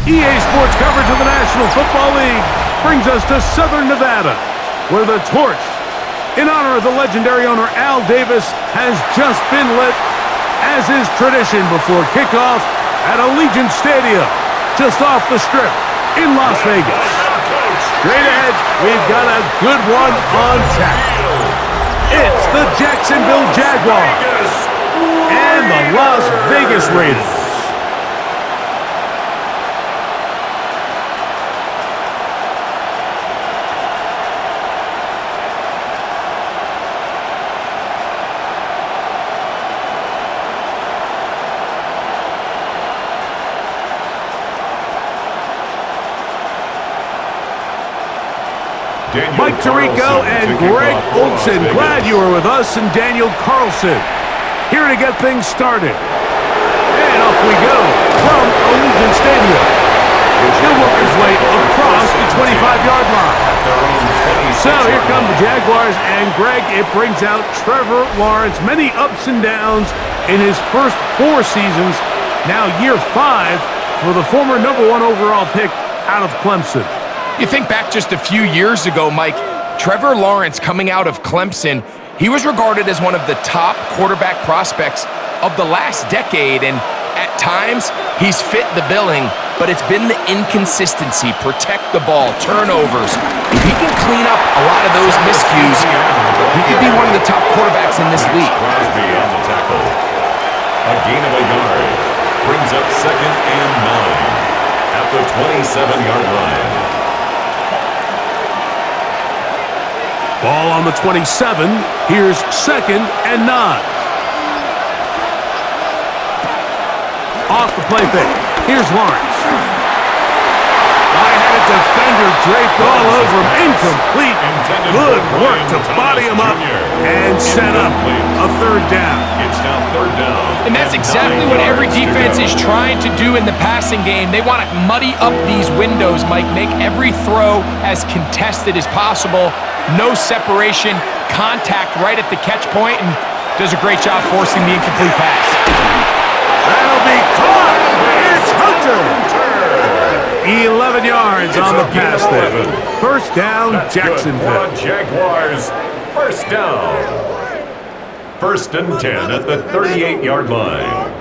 EA Sports coverage of the National Football League brings us to Southern Nevada, where the torch, in honor of the legendary owner Al Davis, has just been lit, as is tradition before kickoff at Allegiant Stadium, just off the Strip in Las Vegas. Straight ahead, we've got a good one on tap. It's the Jacksonville Jaguars and the Las Vegas Raiders. Mike Tirico and Greg Olson, glad you were with us, and Daniel Carlson here to get things started. And off we go from Allegiant Stadium. He'll work his way across the 25-yard line. So here come the Jaguars, and Greg, it brings out Trevor Lawrence. Many ups and downs in his first 4 seasons. Now year 5 for the former #1 overall pick out of Clemson. You think back just a few years ago, Mike, Trevor Lawrence coming out of Clemson, he was regarded as one of the top quarterback prospects of the last decade, and at times he's fit the billing, but it's been the inconsistency, protect the ball, turnovers. If he can clean up a lot of those miscues, he could be one of the top quarterbacks in this league. A gain of a yard brings up 2nd and 9 at the 27-yard line. Ball on the 27. Here's 2nd and 9. Off the play fake. Here's Lawrence. I had a defender draped all over him. Incomplete. Good work to body him up and set up a 3rd down. It's now 3rd down. And that's exactly what every defense is trying to do in the passing game. They want to muddy up these windows, Mike, make every throw as contested as possible. No separation, contact right at the catch point, and does a great job forcing the incomplete pass. That'll be caught. It's Hunter. 11 yards on the pass there. 1st down, Jacksonville. Jaguars, 1st down. 1st and 10 at the 38-yard line.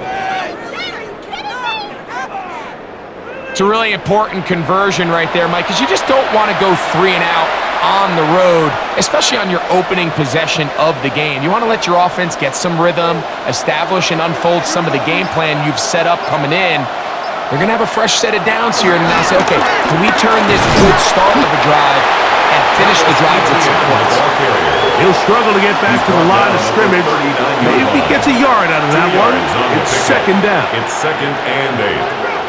It's a really important conversion right there, Mike, because you just don't want to go 3 and out on the road, especially on your opening possession of the game. You want to let your offense get some rhythm, establish and unfold some of the game plan you've set up coming in. They're going to have a fresh set of downs here and now say, okay, can we turn this good start of a drive and finish the drive with some points? He'll struggle to get back to the line of scrimmage. Maybe he gets a yard out of that one. It's 2nd down. It's 2nd and 8.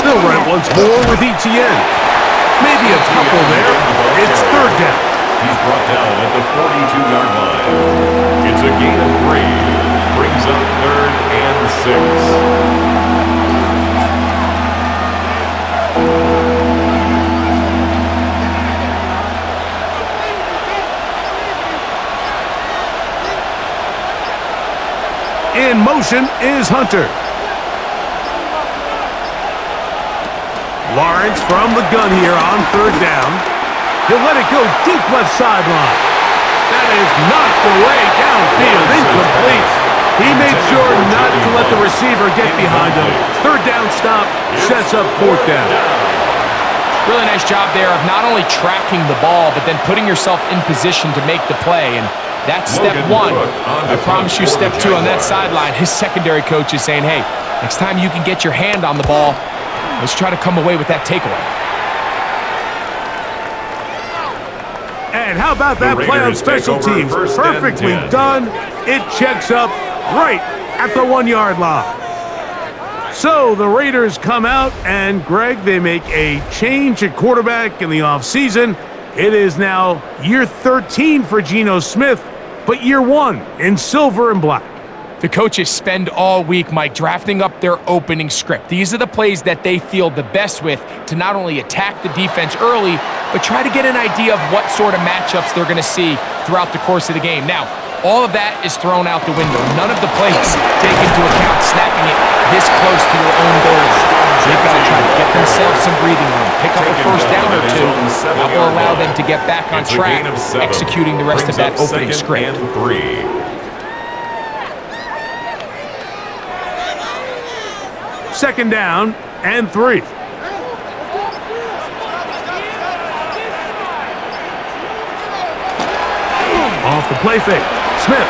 They'll run it once more with Etienne. Maybe a couple there. It's 3rd down. He's brought down at the 42-yard line. It's a gain of 3. Brings up 3rd and 6. In motion is Hunter. Lawrence from the gun here on 3rd down. He'll let it go deep left sideline. That is knocked away downfield. Incomplete. He made sure not to let the receiver get behind him. 3rd down stop sets up 4th down. Really nice job there of not only tracking the ball, but then putting yourself in position to make the play. And that's step 1. I promise you step 2 on that sideline. His secondary coach is saying, hey, next time you can get your hand on the ball, let's try to come away with that takeaway. And how about that play on special teams? Perfectly done. It checks up right at the 1-yard line. So the Raiders come out, and Greg, they make a change at quarterback in the offseason. It is now year 13 for Geno Smith, but year 1 in silver and black. The coaches spend all week, Mike, drafting up their opening script. These are the plays that they feel the best with to not only attack the defense early, but try to get an idea of what sort of matchups they're going to see throughout the course of the game. Now, all of that is thrown out the window. None of the plays take into account snapping it this close to your own goal. They've got to try to get themselves some breathing room, pick up a first down or two. That will allow them to get back on track, executing the rest of that opening script. Second down and 3. Off the play fake. Smith.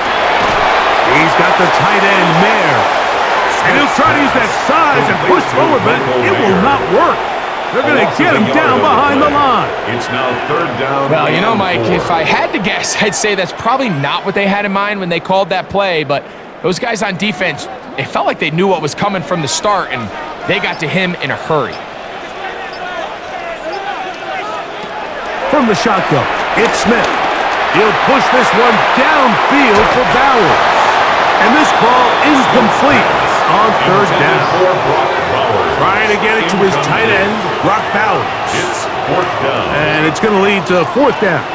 He's got the tight end there. And he'll try to use that size and push forward, but it will not work. They're going to get him down behind the line. It's now third down. Well, you know, Mike, if I had to guess, I'd say that's probably not what they had in mind when they called that play, but those guys on defense, it felt like they knew what was coming from the start, and they got to him in a hurry. From the shotgun, it's Smith. He'll push this one downfield for Bowers. And this ball incomplete on third down. Trying to get it to his tight end, Brock Bowers. It's fourth down. And it's going to lead to fourth down.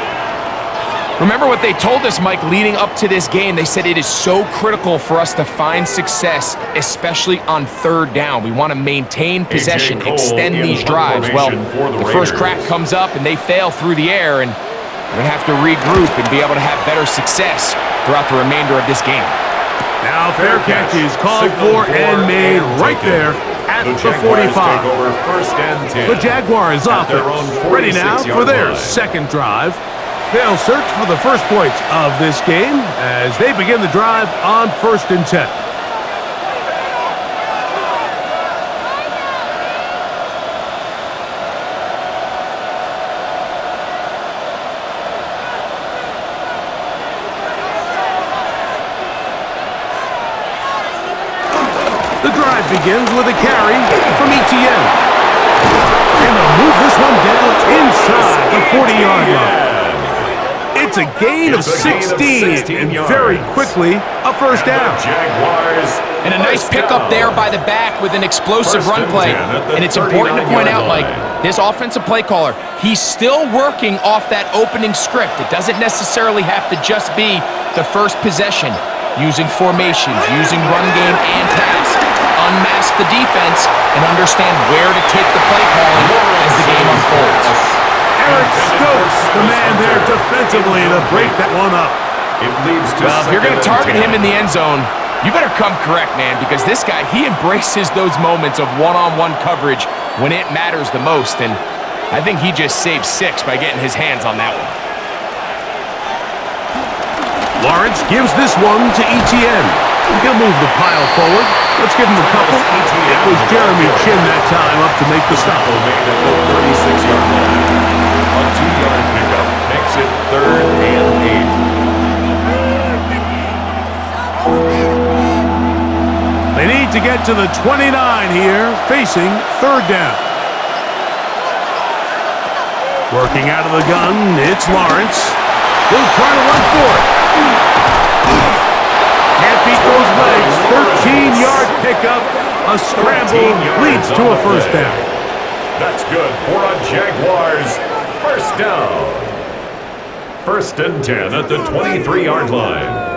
Remember what they told us, Mike, leading up to this game. They said it is so critical for us to find success, especially on third down. We want to maintain possession, extend these drives. Well, the first crack comes up and they fail through the air, and we're going to have to regroup and be able to have better success throughout the remainder of this game. Now fair catch is called for and made right there at the 45. The Jaguars offense ready now for their second drive. They'll search for the first points of this game as they begin the drive on 1st and 10. The drive begins with a carry from Etienne. And they'll move this one down inside the 40-yard line. It's a gain of 16, and very quickly, a first down. And a nice pickup there by the back with an explosive run play. And it's important to point out, Mike, this offensive play caller, he's still working off that opening script. It doesn't necessarily have to just be the first possession. Using formations, using run game and pass. Unmask the defense and understand where to take the play calling as the game unfolds. Eric Stokes, the man there defensively to break that one up. Well, if you're going to target him in the end zone, you better come correct, man, because this guy, he embraces those moments of one-on-one coverage when it matters the most, and I think he just saved 6 by getting his hands on that one. Lawrence gives this one to Etienne. He'll move the pile forward. Let's give him a couple. It was Jeremy Chin that time up to make the stop. Made at the 36-yard line. A 2-yard pickup makes it 3rd and 8. They need to get to the 29 here, facing 3rd down. Working out of the gun, it's Lawrence. He'll try to run for it. Can't beat those legs. 13-yard pickup. A scramble leads to a first down. That's good for a Jaguars first down. 1st and 10 at the 23-yard line.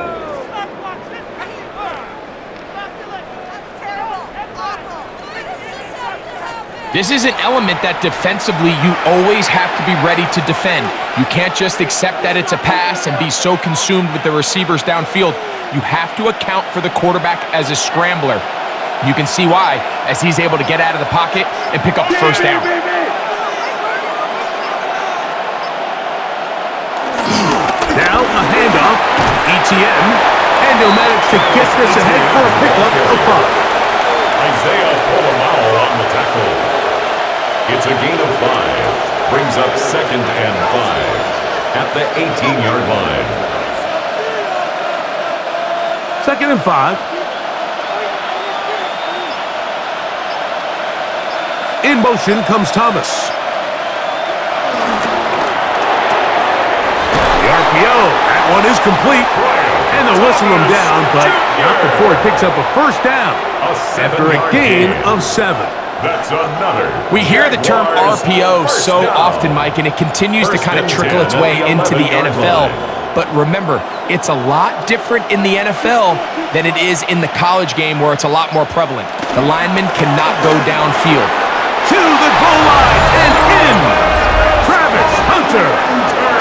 This is an element that defensively you always have to be ready to defend. You can't just accept that it's a pass and be so consumed with the receivers downfield. You have to account for the quarterback as a scrambler. You can see why, as he's able to get out of the pocket and pick up the first down. Now a handoff. Etienne. And he'll manage to get this ahead for a pickup of 5. Isaiah Polamalu on the tackle. It's a gain of 5. Brings up 2nd and 5 at the 18-yard line. 2nd and 5. In motion comes Thomas. The RPO. That one is complete. And they'll whistle him down, but not before he picks up a first down after a gain of 7. That's another. We hear the term Jaguars RPO so down. often, Mike, and it continues to First kind of and trickle 10 its way at the into the 11-yard NFL. line. But remember, it's a lot different in the NFL than it is in the college game where it's a lot more prevalent. The lineman cannot go downfield. To the goal line and in. Travis Hunter.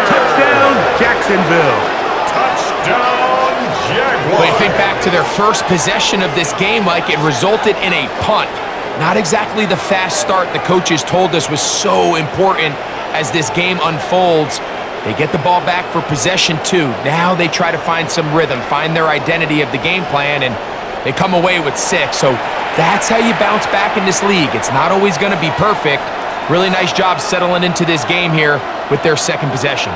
Touchdown, Jacksonville. Touchdown, Jaguars. When you think back to their first possession of this game, Mike, it resulted in a punt. Not exactly the fast start the coaches told us was so important as this game unfolds. They get the ball back for possession 2. Now they try to find some rhythm, find their identity of the game plan, and they come away with 6. So that's how you bounce back in this league. It's not always going to be perfect. Really nice job settling into this game here with their second possession.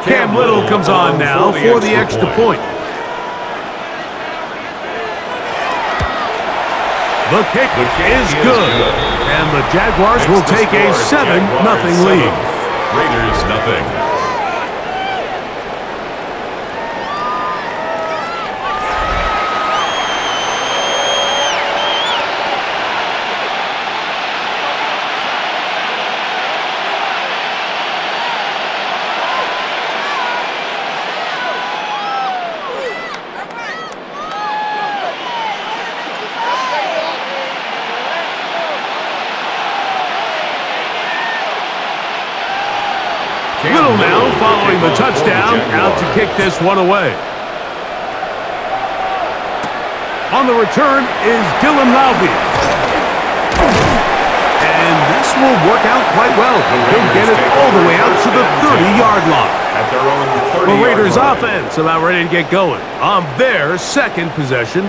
Cam Little comes on now for the extra point. The kick is good, and the Jaguars will take a 7-0 lead. Raiders nothing. Little now following the touchdown, out to kick this one away. On the return is Dylan Lowby. And this will work out quite well. He'll get it all the way out to the 30-yard line. At their own 30-yard The Raiders line. offense about ready to get going. On their second possession,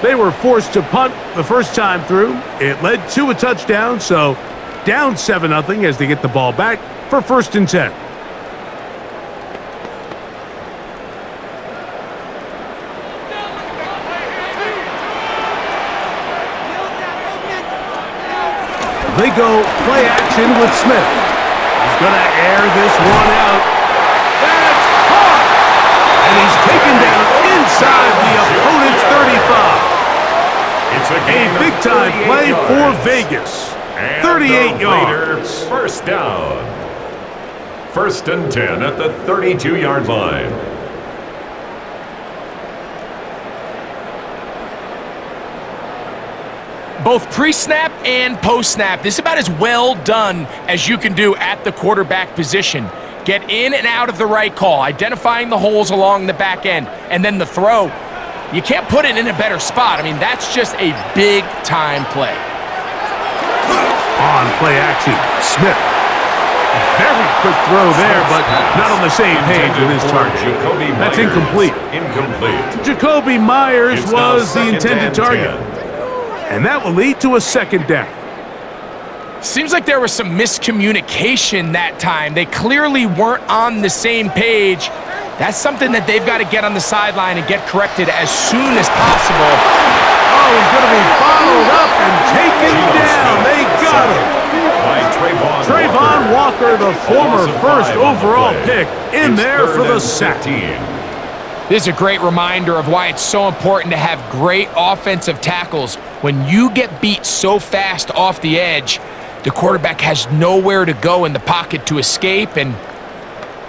they were forced to punt the first time through. It led to a touchdown, so down 7-0 as they get the ball back for 1st and 10. They go play action with Smith. He's going to air this one out. That's caught! And he's taken down inside the opponent's 35. It's a big-time play for Vegas. 38 yards. First down. 1st and 10 at the 32-yard line. Both pre-snap and post-snap, this is about as well done as you can do at the quarterback position. Get in and out of the right call, identifying the holes along the back end, and then the throw. You can't put it in a better spot. I mean, that's just a big-time play. On play action, Smith. A very quick throw there, but not on the same page with his target. That's incomplete. Jacoby Myers was the intended target. And that will lead to a 2nd down. Seems like there was some miscommunication that time. They clearly weren't on the same page. That's something that they've got to get on the sideline and get corrected as soon as possible. Oh, he's going to be followed up and taken down. They got him. Trayvon Walker, the former 1st overall pick, in there for the sack. This is a great reminder of why it's so important to have great offensive tackles. When you get beat so fast off the edge, the quarterback has nowhere to go in the pocket to escape, and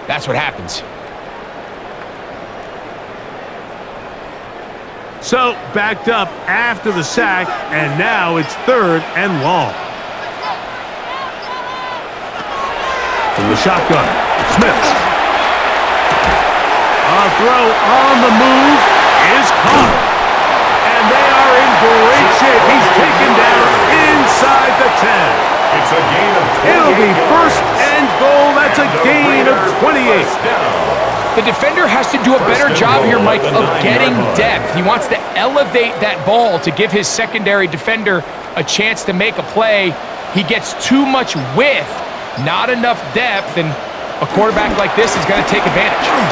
that's what happens. So, backed up after the sack, and now it's 3rd and long. From the shotgun, Smith. A throw on the move is caught. And they are in great shape. He's taken down inside the 10. It's a gain of 28 It'll be yards. 1st and goal. That's a gain of 28. The defender has to do a better job here, Mike, of getting depth. He wants to elevate that ball to give his secondary defender a chance to make a play. He gets too much width, not enough depth, and a quarterback like this is going to take advantage. And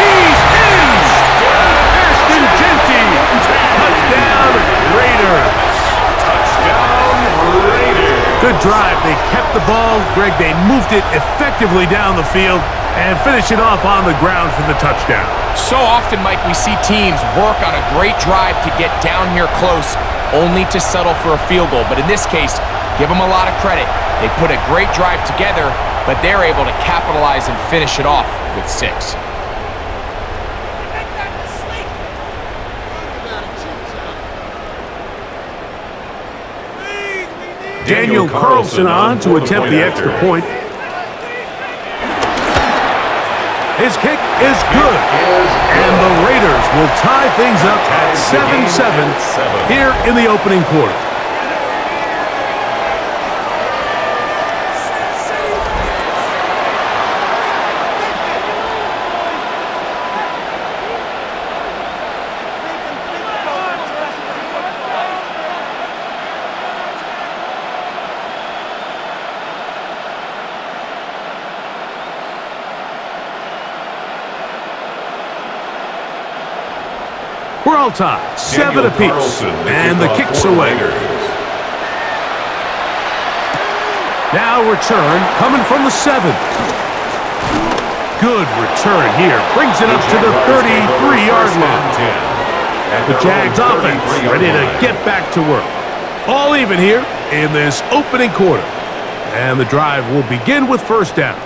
he's in! Ashton Genty! Touchdown, Raiders! Touchdown, Raiders. Good drive. They kept the ball. Greg, they moved it effectively down the field. And finish it off on the ground for the touchdown. So often, Mike, we see teams work on a great drive to get down here close, only to settle for a field goal. But in this case, give them a lot of credit. They put a great drive together, but they're able to capitalize and finish it off with 6. Daniel Carlson on to attempt the extra point. His kick is good. And the Raiders will tie things up at 7-7 here in the opening quarter. We're all tied, 7 apiece, and the kick's away. Now return, coming from the 7. Good return here, brings it up to the 33-yard line. The Jags offense ready to get back to work. All even here in this opening quarter. And the drive will begin with first down.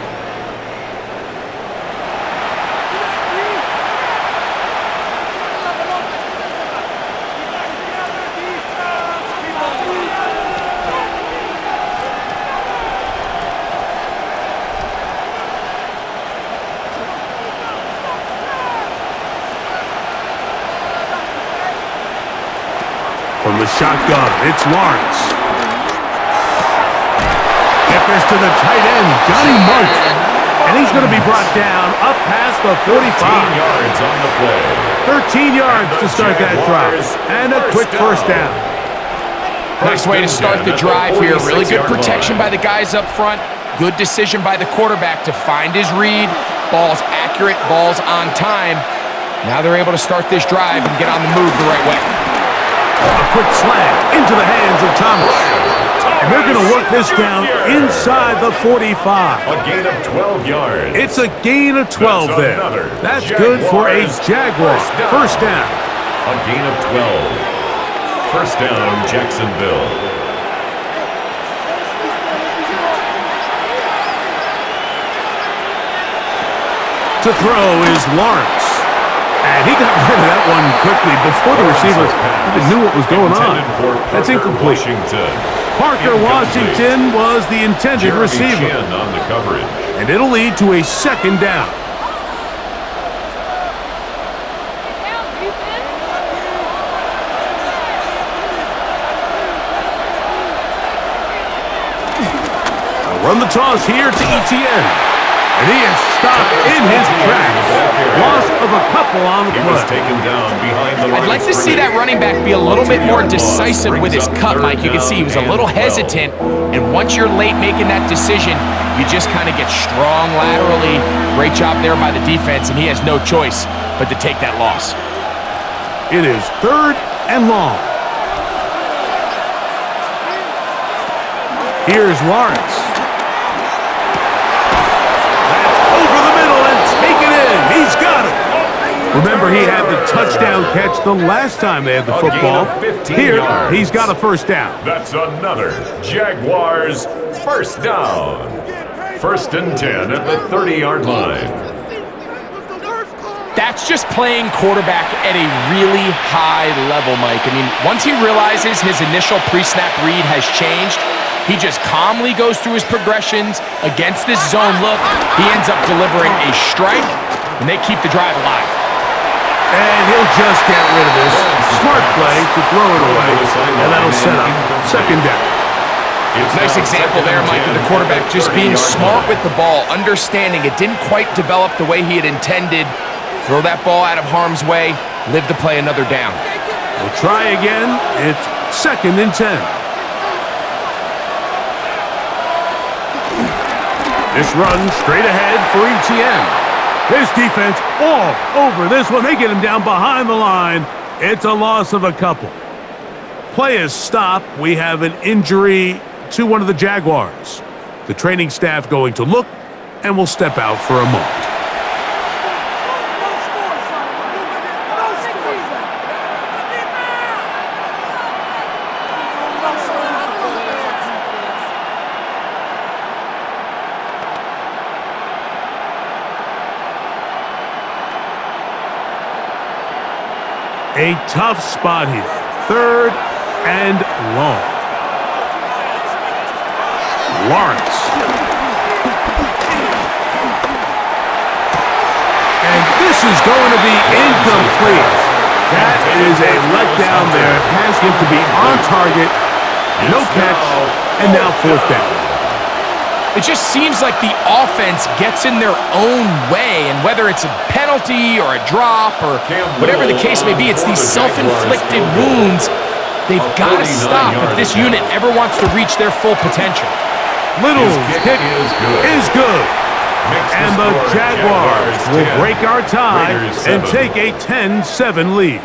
From the shotgun, it's Lawrence. Get this to the tight end, Johnny Munt. And he's going to be brought down up past the 45. 13 yards on the play. 13 yards to start that drive. And a quick first down. Nice way to start the drive here. Really good protection by the guys up front. Good decision by the quarterback to find his read. Ball's accurate, ball's on time. Now they're able to start this drive and get on the move the right way. A quick slant into the hands of Thomas. And they're going to work this down inside the 45. A gain of 12 yards. It's a gain of 12 there. That's good for a Jaguar. First down. A gain of 12. First down, Jacksonville. To throw is Lawrence. And he got rid of that one quickly before the receiver even knew what was going on. That's incomplete. Parker Washington was the intended receiver. On the coverage. And it'll lead to a second down. They'll run the toss here to Etienne. And he is stopped in his tracks. Loss of a couple on the play. Taken down behind the I'd like to see that running back be a little bit more decisive with his cut, Mike. You can see he was a little hesitant, and once you're late making that decision, you just kind of get strong laterally. Great job there by the defense, and he has no choice but to take that loss. It is 3rd and long. Here's Lawrence. Remember, he had the touchdown catch the last time they had the football. Here, he's got a first down. That's another Jaguars first down. 1st and 10 at the 30-yard line. That's just playing quarterback at a really high level, Mike. I mean, once he realizes his initial pre-snap read has changed, he just calmly goes through his progressions against this zone look. He ends up delivering a strike, and they keep the drive alive. And he'll just get rid of this. Smart play to throw it away. And that'll set up second down. Nice example there, Mike, of the quarterback just being smart with the ball, understanding it didn't quite develop the way he had intended. Throw that ball out of harm's way, live to play another down. We'll try again. It's 2nd and 10. This run straight ahead for Etienne. This defense all over this one. They get him down behind the line. It's a loss of a couple. Play is stopped. We have an injury to one of the Jaguars. The training staff going to look and will step out for a moment. A tough spot here. 3rd and long. Lawrence. And this is going to be incomplete. That is a letdown there. Has him to be on target. No catch. And now 4th down. It just seems like the offense gets in their own way, and whether it's a penalty or a drop or whatever the case may be, it's these self-inflicted wounds. They've got to stop if this unit ever wants to reach their full potential. Little's kick is good. And the Jaguars will break our tie and take a 10-7 lead.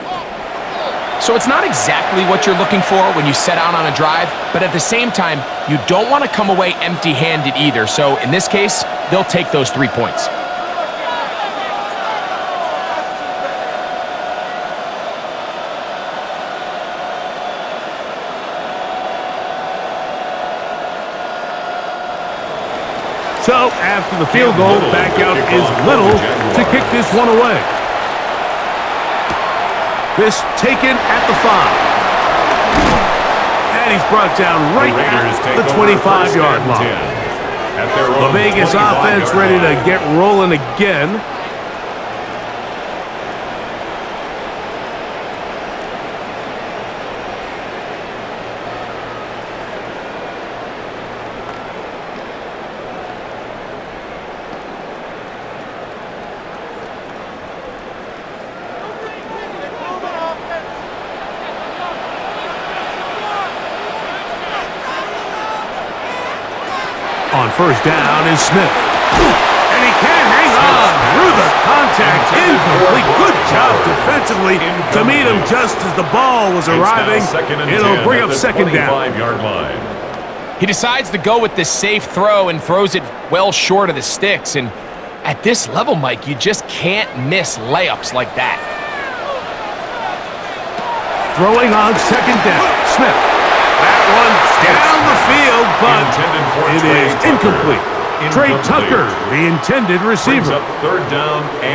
So it's not exactly what you're looking for when you set out on a drive, but at the same time, you don't want to come away empty-handed either. So in this case, they'll take those 3 points. So after the field goal, back out is Little to kick this one away. This taken at the 5. And he's brought down right at the 25-yard line. The Vegas offense ready to get rolling again. On 1st down is Smith. And he can't hang on through the contact. Incomplete. Good job defensively to meet him just as the ball was arriving. It'll bring up 2nd down. He decides to go with this safe throw and throws it well short of the sticks. And at this level, Mike, you just can't miss layups like that. Throwing on 2nd down. Smith. That one down the field, but it is incomplete. Trey Tucker, the intended receiver.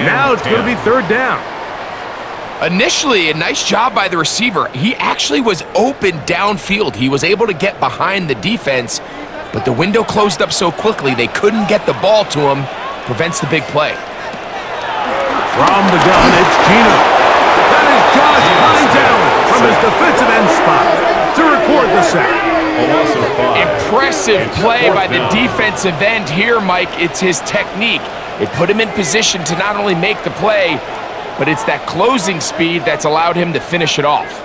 Now it's going to be 3rd down. Initially, a nice job by the receiver. He actually was open downfield. He was able to get behind the defense, but the window closed up so quickly they couldn't get the ball to him. Prevents the big play. From the gun, it's Gino. That is Josh Hines Allen from his defensive end spot to record the sack. Impressive play by the defensive end here, Mike. It's his technique. It put him in position to not only make the play, but it's that closing speed that's allowed him to finish it off.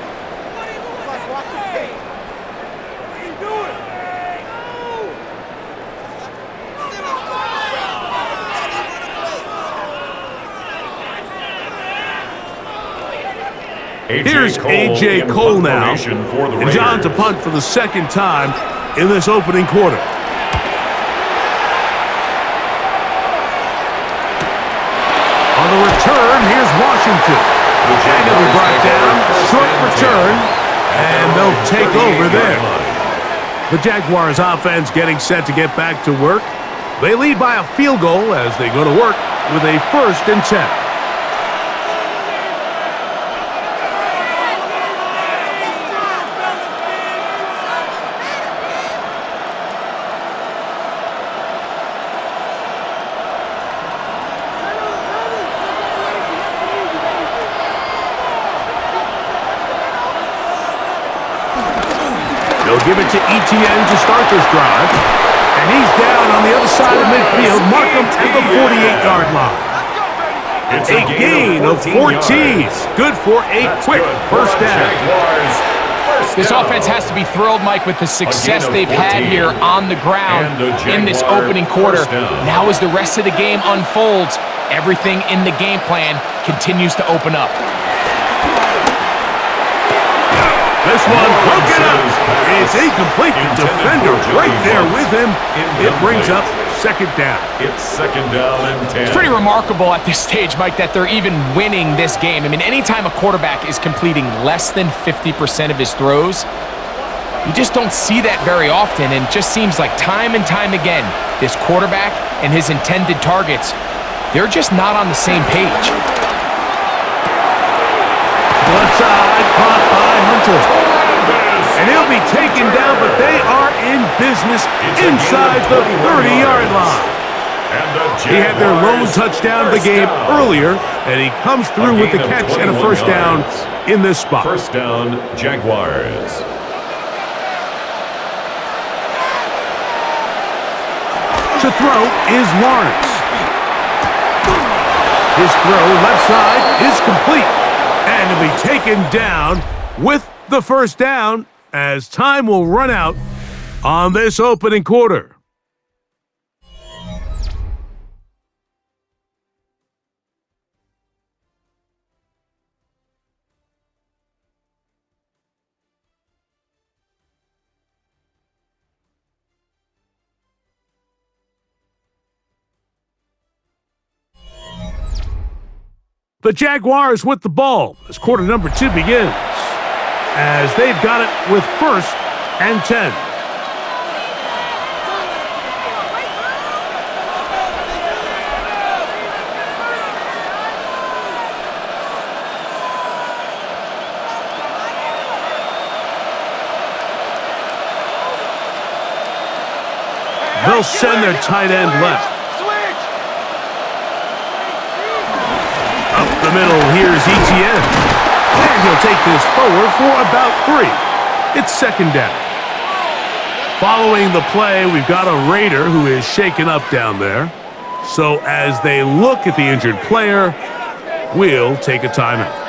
Here's A.J. Cole now, and John to punt for the 2nd time in this opening quarter. On the return, here's Washington. And it'll be brought down, short return, and they'll take over there. The Jaguars offense getting set to get back to work. They lead by a field goal as they go to work with a 1st and 10. They'll give it to Etienne to start this drive. And he's down on the other side of midfield. Mark him at the 48-yard line. A gain of 14. Good for a quick 1st down. This offense has to be thrilled, Mike, with the success they've had here on the ground in this opening quarter. Now as the rest of the game unfolds, everything in the game plan continues to open up. This one broken up. It's incomplete. The defender right there with him. It brings up second down. It's second down and 10. It's pretty remarkable at this stage, Mike, that they're even winning this game. I mean, anytime a quarterback is completing less than 50% of his throws, you just don't see that very often, and it just seems like time and time again, this quarterback and his intended targets, they're just not on the same page. Left side, caught by Hunter. And he'll be taken down, but they are in business inside the 30-yard line. He had their lone touchdown of the game earlier, and he comes through with the catch and a first down in this spot. First down, Jaguars. To throw is Lawrence. His throw left side is complete, and he'll be taken down with the first down as time will run out on this opening quarter. The Jaguars with the ball as quarter number 2 begins, as they've got it with first and 10. They'll send their tight end left. Up the middle, here's Etienne. And he'll take this forward for about 3. It's second down. Following the play, we've got a Raider who is shaken up down there. So as they look at the injured player, we'll take a timeout.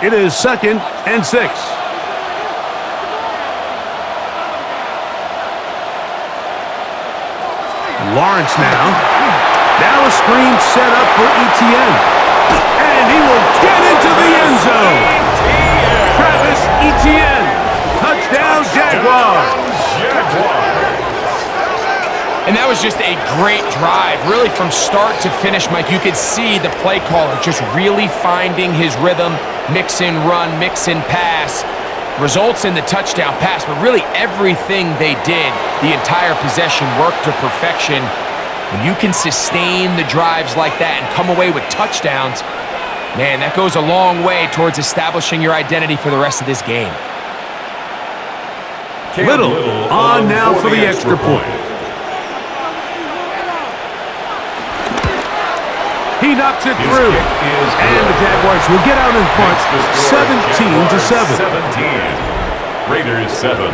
It is second and 6. Lawrence now. Now a screen set up for Etienne. And he will get into the end zone. Travis Etienne. Touchdown, Jaguars. And that was just a great drive, really from start to finish, Mike. You could see the play caller just really finding his rhythm, mix and run, mix and pass. Results in the touchdown pass, but really everything they did, the entire possession worked to perfection. When you can sustain the drives like that and come away with touchdowns, man, that goes a long way towards establishing your identity for the rest of this game. Little on now for the extra point. He knocks it through, and the Jaguars will get out in front, 17-7. 17. Raiders 7.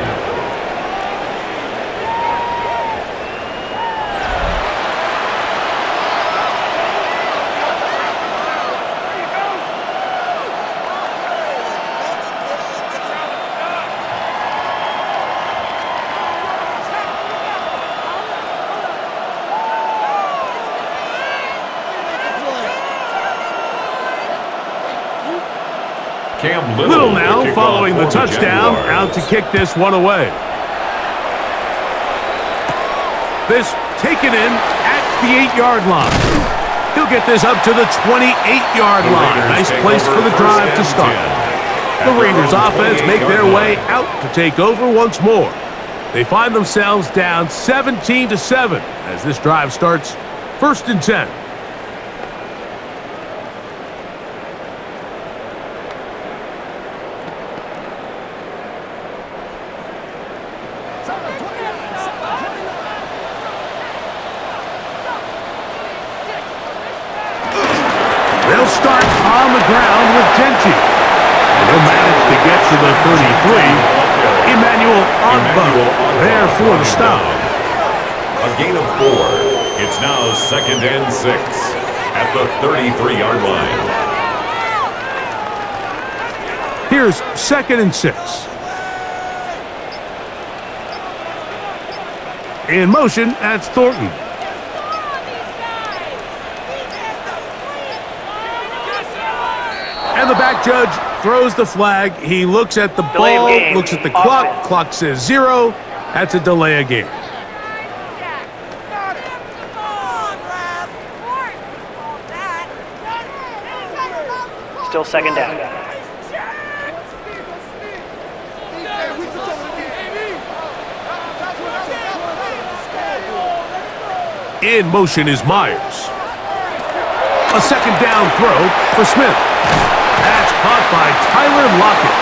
Little now following the touchdown, out to kick this one away. This taken in at the 8-yard line. He'll get this up to the 28-yard line. Nice place for the drive to start. The Raiders offense make their way out to take over once more. They find themselves down 17-7 as this drive starts first and 10. They'll start on the ground with Genty. And he'll manage to get to the 33. Emmanuel Ogba there for the stop. A gain of 4. It's now second and 6 at the 33-yard line. Here's second and 6. In motion, that's Thornton. And the back judge throws the flag. He looks at the ball, looks at the clock. Clock says 0. That's a delay of game. Still second down. In motion is Myers. A second down throw for Smith. That's caught by Tyler Lockett.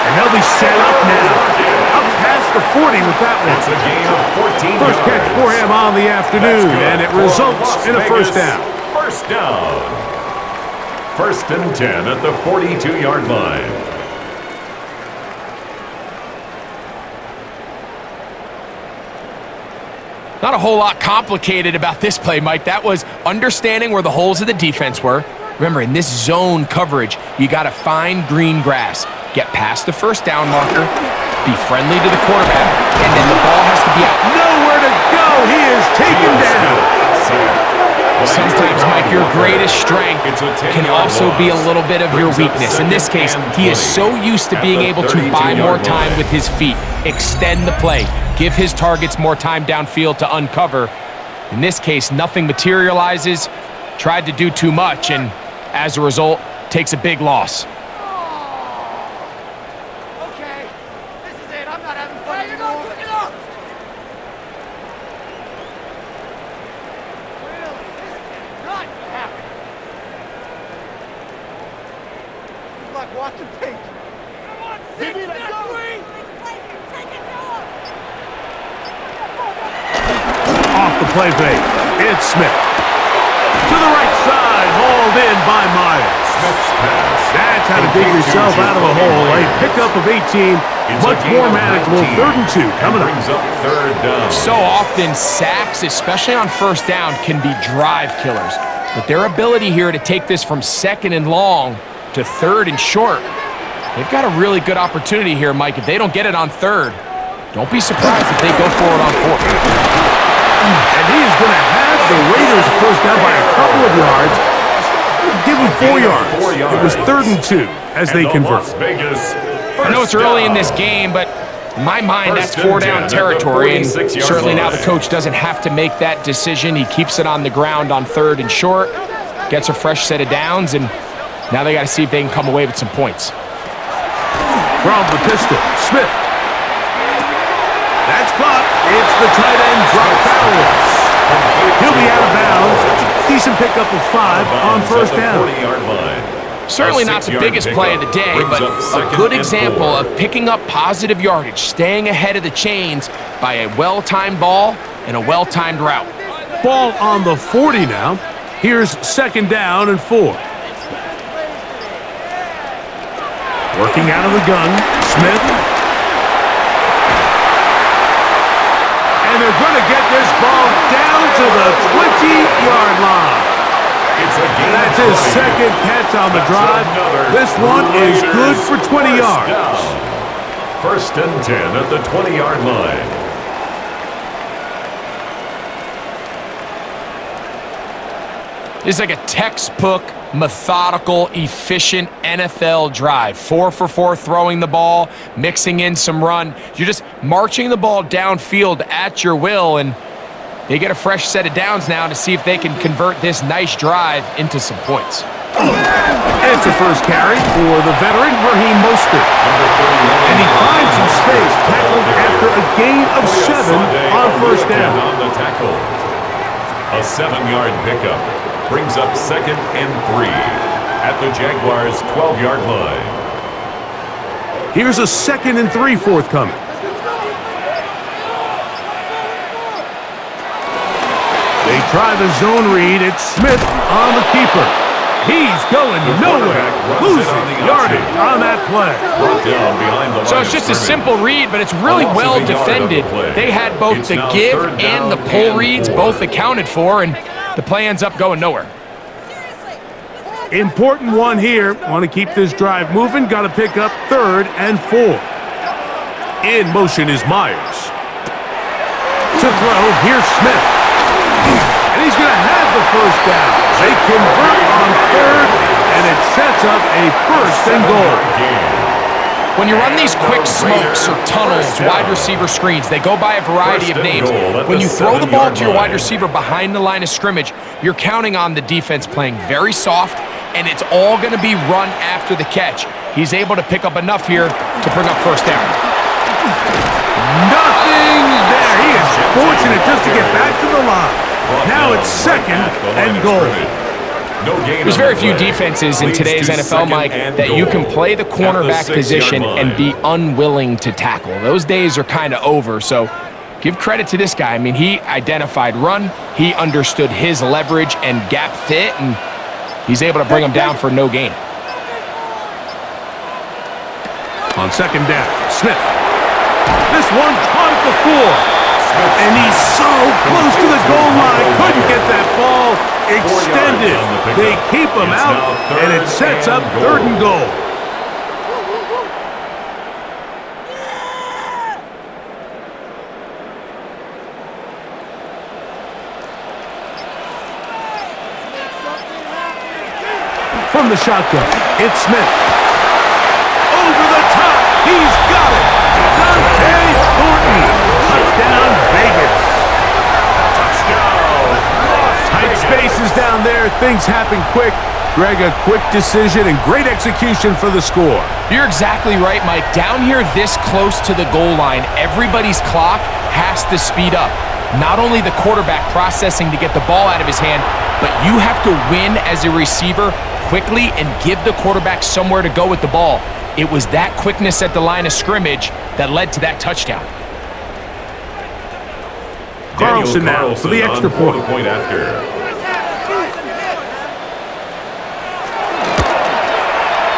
And they'll be set up now. Up past the 40 with that one. It's a gain of 14 First catch for him on the afternoon, and it results in a first down. First down. First and 10 at the 42-yard line. Not a whole lot complicated about this play, Mike. That was understanding where the holes of the defense were. Remember, in this zone coverage, you got to find green grass. Get past the first down marker, be friendly to the quarterback, and then the ball has to be out. Nowhere to go. He is taken down. Sometimes, Mike, your greatest strength can also be a little bit of your weakness. In this case, he is so used to being able to buy more time with his feet, extend the play, give his targets more time downfield to uncover. In this case, nothing materializes, tried to do too much, and as a result, takes a big loss. Okay, this is it. I'm not having fun anymore. Pick it up. Really, this cannot happen. It's like watching paint. Come on, six, Off the play fake. It's Smith. To the right side, hauled in by Myers. That's how to dig yourself out of a hole. A pickup of 18. Much more manageable. 3rd and 2 coming up. Third down. So often, sacks, especially on first down, can be drive killers. But their ability here to take this from 2nd and long to 3rd and short, they've got a really good opportunity here, Mike. If they don't get it on 3rd, don't be surprised if they go for it on 4th. And he is going to have the Raiders first down by a couple of yards. Give him 4 yards. It was 3rd and 2 as they convert. I know it's early in this game, but in my mind, that's 4-down territory. And certainly now the coach doesn't have to make that decision. He keeps it on the ground on 3rd and short, gets a fresh set of downs, and now they got to see if they can come away with some points. From the pistol, Smith. That's caught. It's the tight end drop foul. He'll be out of bounds. Decent pickup of 5 on first down. Certainly not the biggest play of the day, but a good example of picking up positive yardage, staying ahead of the chains by a well-timed ball and a well-timed route. Ball on the 40 now. Here's 2nd down and 4. Working out of the gun, Smith. And they're going to get this ball down to the 20-yard line. That's his 2nd catch on the drive. This one is good for 20 yards. First and 10 at the 20-yard line. This is like a textbook, methodical, efficient NFL drive. 4 for 4 throwing the ball, mixing in some run. You're just marching the ball downfield at your will, and they get a fresh set of downs now to see if they can convert this nice drive into some points. It's a first carry for the veteran, Raheem Mostert. And he finds some space, tackled after a gain of 7 on first down. A 7-yard pickup brings up 2nd and 3 at the Jaguars' 12-yard line. Here's a 2nd and 3 forthcoming. They try the zone read. It's Smith on the keeper. He's going nowhere. Losing yardage on that play. So it's just a simple read, but it's really well defended. They had both the give and the pull reads both accounted for, and the play ends up going nowhere. Important one here. Want to keep this drive moving. Got to pick up 3rd and 4. In motion is Myers. To throw, here's Smith. And he's going to have the first down. They convert on third, and it sets up a first and goal. When you run these quick smokes or tunnels, wide receiver screens, they go by a variety of names. When you throw the ball to your wide receiver behind the line of scrimmage, you're counting on the defense playing very soft, and it's all going to be run after the catch. He's able to pick up enough here to bring up first down. Nothing there. He is fortunate just to get back to the line. Now it's second and goal. There's very few defenses in today's NFL, Mike, that you can play the cornerback position and be unwilling to tackle. Those days are kind of over, so give credit to this guy. I mean, he identified run, he understood his leverage and gap fit, and he's able to bring him down for no gain. On second down, Smith. This one caught at the 4. And he's so close to the goal line. Couldn't get that ball extended. They keep him out, and it sets up third and goal. From the shotgun, it's Smith. Over the top. He's got it. Dante Thornton. Touchdown, Vegas. Touchdown. Tight spaces down there. Things happen quick. Greg, a quick decision and great execution for the score. You're exactly right, Mike. Down here this close to the goal line, everybody's clock has to speed up. Not only the quarterback processing to get the ball out of his hand, but you have to win as a receiver quickly and give the quarterback somewhere to go with the ball. It was that quickness at the line of scrimmage that led to that touchdown. Carlson now for the extra point.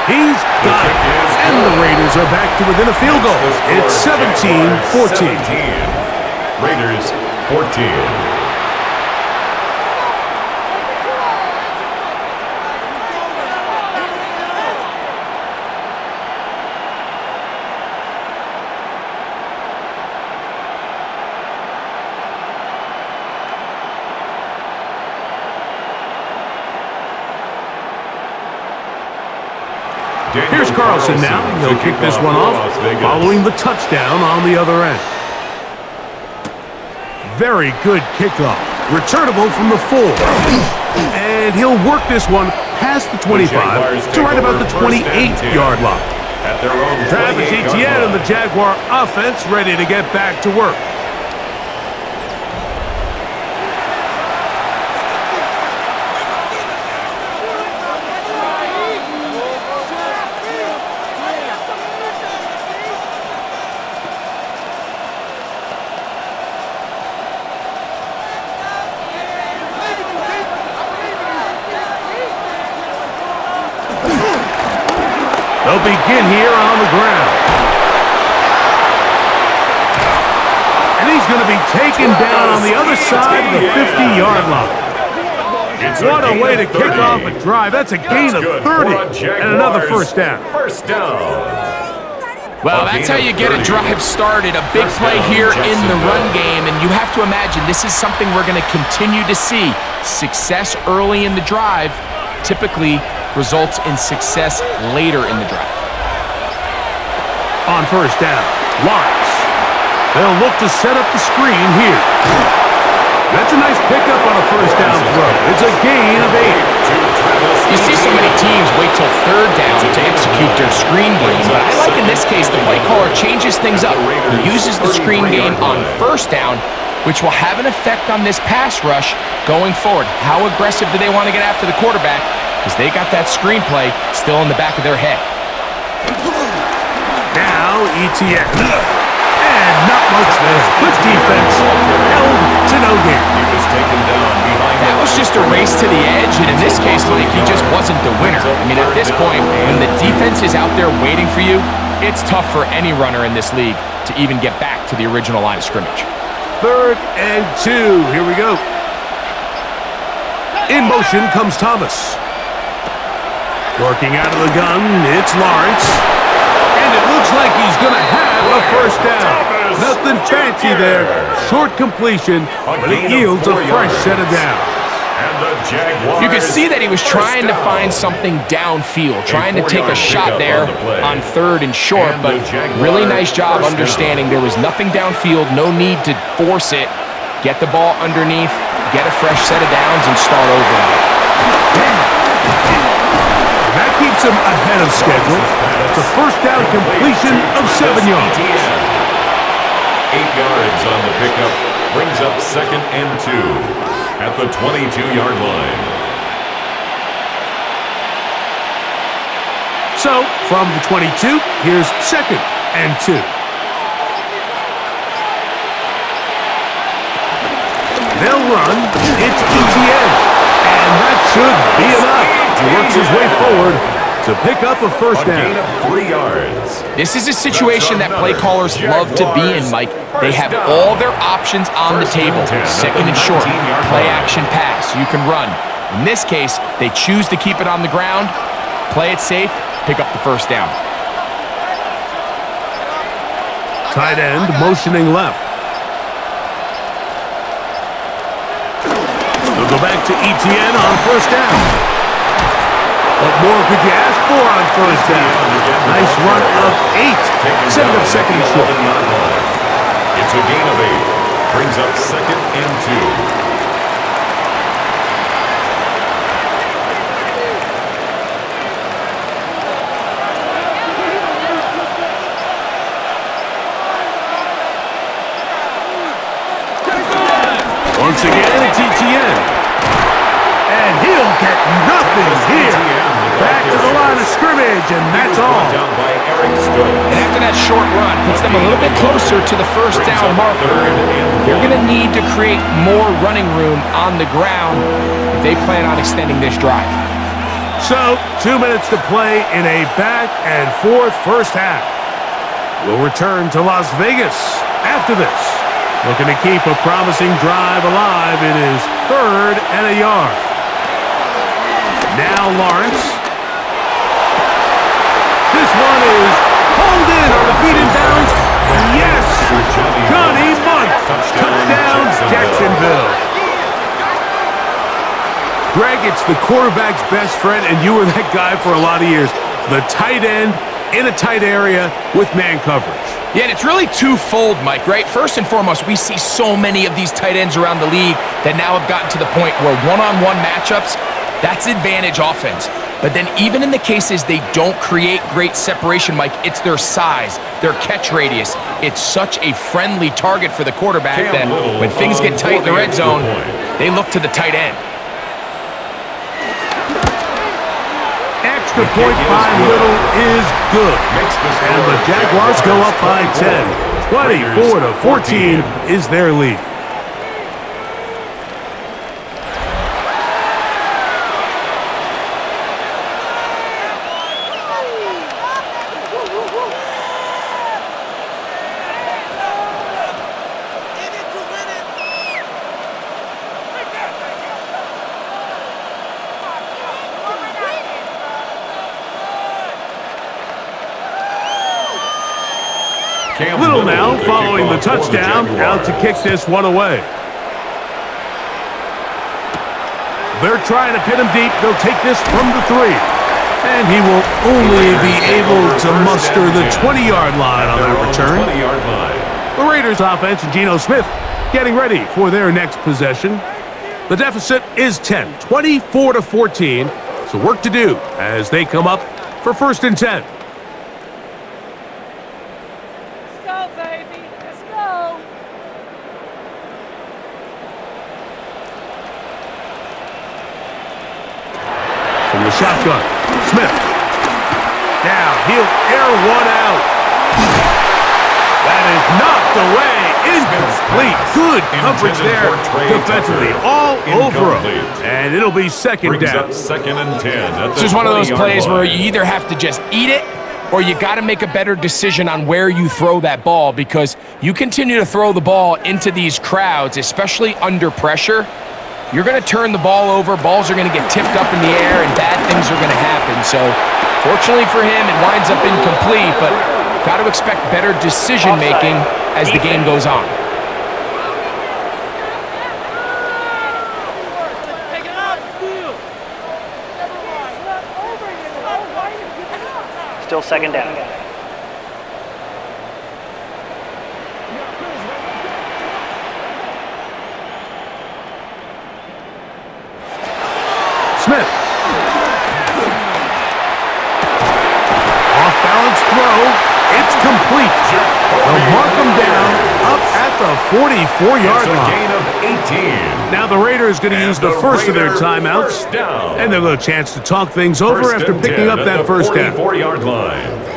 He's got it. And the Raiders are back to within a field goal. It's 17-14. Raiders 14. Here's Carlson now. He'll kick this one off, following the touchdown on the other end. Very good kickoff. Returnable from the 4. And he'll work this one past the 25 to right about the 28-yard line. Travis Etienne and the Jaguar offense ready to get back to work. They'll begin here on the ground. And he's going to be taken down on the other side of the 50-yard line. What a way to kick off a drive. That's a gain of 30 and another first down. First down. Well, that's how you get a drive started. A big play here in the run game, and you have to imagine this is something we're going to continue to see. Success early in the drive typically results in success later in the drive. On first down, Lawrence. They'll look to set up the screen here. That's a nice pickup on a first down throw. It's a gain of 8. You see so many teams wait till third down to execute their screen game, but I like in this case the play caller changes things up. He uses the screen game on first down, which will have an effect on this pass rush going forward. How aggressive do they want to get after the quarterback? Because they got that screenplay still in the back of their head. Now Etienne. And not much there. Good defense. Held to no gain. He was taken down behind. That was just a race to the edge, and in this case, Mike, he just wasn't the winner. I mean, at this point, when the defense is out there waiting for you, it's tough for any runner in this league to even get back to the original line of scrimmage. 3rd and 2. Here we go. In motion comes Thomas. Working out of the gun, it's Lawrence. And it looks like he's going to have a first down. Nothing fancy. penalty there. Short completion, but it yields a fresh set of downs. And the Jaguars. You could see that he was trying to find something downfield, trying to take a shot there on 3rd and short, but really nice job understanding there was nothing downfield, no need to force it. Get the ball underneath, get a fresh set of downs, and start over. That keeps him ahead of schedule. That's a first down completion of 7 yards. 8 yards on the pickup, brings up 2nd and 2 at the 22-yard line. So, from the 22, here's 2nd and 2. They'll run. It's ETN. And that should be enough. He works his way forward to pick up a first down. A gain of 3 yards. This is a situation that play callers love to be in, Mike. They have all their options on the table. 2nd and short, play action pass, you can run. In this case, they choose to keep it on the ground, play it safe, pick up the first down. Tight end motioning left. They'll go back to ETN on first down. What more could you ask for on first down? Nice run of 8. Setting up 2nd and short. It's a gain of 8. Brings up 2nd and 2. Once again, it's ETN. And he'll get nothing here. Back to the line of scrimmage, and that's all. And after that short run, puts them a little bit closer to the first down marker. They're going to need to create more running room on the ground if they plan on extending this drive. So, 2 minutes to play in a back-and-forth first half. We'll return to Las Vegas after this. Looking to keep a promising drive alive. It is 3rd and a yard. Now Lawrence. This one is pulled in on the feet and bounds. Yes! Johnny Munt. Touchdown, Jacksonville. Greg, it's the quarterback's best friend, and you were that guy for a lot of years. The tight end in a tight area with man coverage. Yeah, and it's really twofold, Mike, right? First and foremost, we see so many of these tight ends around the league that now have gotten to the point where one-on-one matchups, that's advantage offense. But then even in the cases they don't create great separation, Mike, it's their size, their catch radius. It's such a friendly target for the quarterback that when things get tight in the red zone, they look to the tight end. Extra point by Little is good. And the Jaguars go up by 10. 24-14 is their lead. Little now following the touchdown, out to kick this one away. They're trying to pin him deep. They'll take this from the 3. And he will only be able to muster the 20-yard line on that return. The Raiders offense and Geno Smith getting ready for their next possession. The deficit is 10, 24-14. So work to do as they come up for 1st and 10. From the shotgun, Smith. Now he'll air one out. That is knocked away. Incomplete. Good coverage there defensively. All over him. And it'll be 2nd down. 2nd and 10. This is one of those plays where you either have to just eat it or you got to make a better decision on where you throw that ball, because you continue to throw the ball into these crowds, especially under pressure, you're going to turn the ball over, balls are going to get tipped up in the air, and bad things are going to happen. So, fortunately for him, it winds up incomplete, but got to expect better decision-making as the game goes on. Still second down. Smith. Off-balance throw. It's complete. They'll mark him down up at the 44-yard line. Gain of 18. Now the Raiders going to use the first of their timeouts, and they'll have a chance to talk things over after picking up that first down. 44-yard line.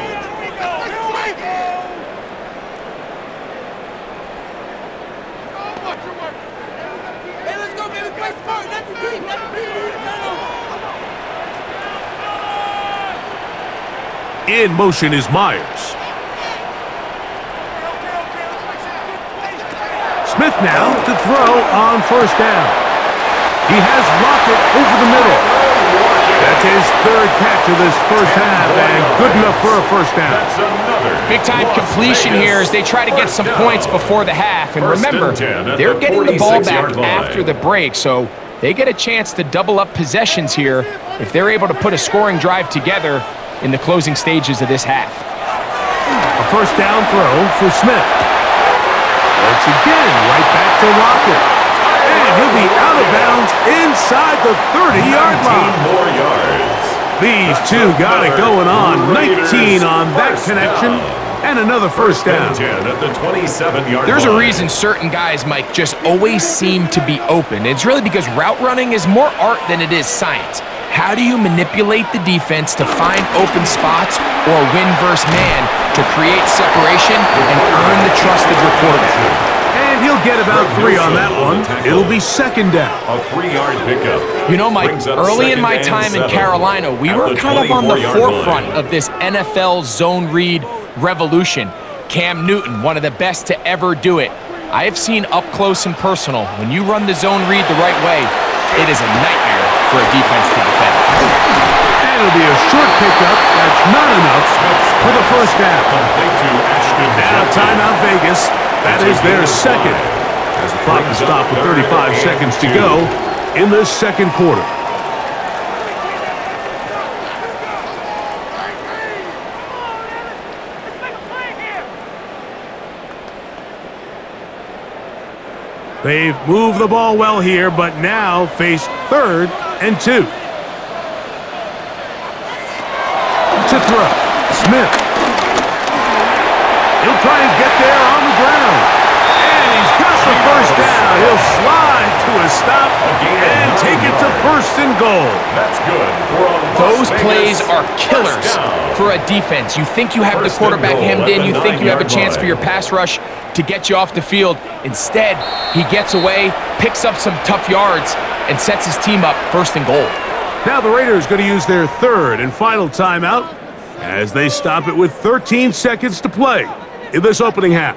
In motion is Myers. Smith now to throw on first down. He has Lockett over the middle. That's his third catch of this first half, and good enough for a first down. Big-time completion here as they try to get some points before the half. And remember, they're getting the ball back after the break, so they get a chance to double up possessions here if they're able to put a scoring drive together in the closing stages of this half. A first down throw for Smith. Once again, right back to Lockett. And he'll be out of bounds inside the 30-yard line. More yards. These two got it going on. 19 on that connection. And another first down. 10 at the 27-yard There's line. a reason certain guys, Mike, just always seem to be open. It's really because route running is more art than it is science. How do you manipulate the defense to find open spots or win versus man to create separation and earn the trust of your quarterback? And he'll get about 3 on that one. It'll be second down. A 3-yard pickup. You know, Mike, early in my time in Carolina, we were kind of on the forefront of this NFL zone read revolution. Cam Newton, one of the best to ever do it. I have seen up close and personal, when you run the zone read the right way, it is a nightmare for a defense to defend. And it'll be a short pickup. That's not enough for the first down. Now timeout Vegas. That is their second. As the clock is stopped with 35 seconds to go in this second quarter. They've moved the ball well here, but now face 3rd and 2. To throw, Smith. He'll try and get there on the ground. And he's got the first down. He'll slide to a stop and take it to 1st and goal. That's good. Those plays are killers for a defense. You think you have the quarterback hemmed in. You think you have a chance for your pass rush to get you off the field. Instead, he gets away, picks up some tough yards, and sets his team up 1st and goal. Now the Raiders going to use their 3rd and final timeout as they stop it with 13 seconds to play in this opening half.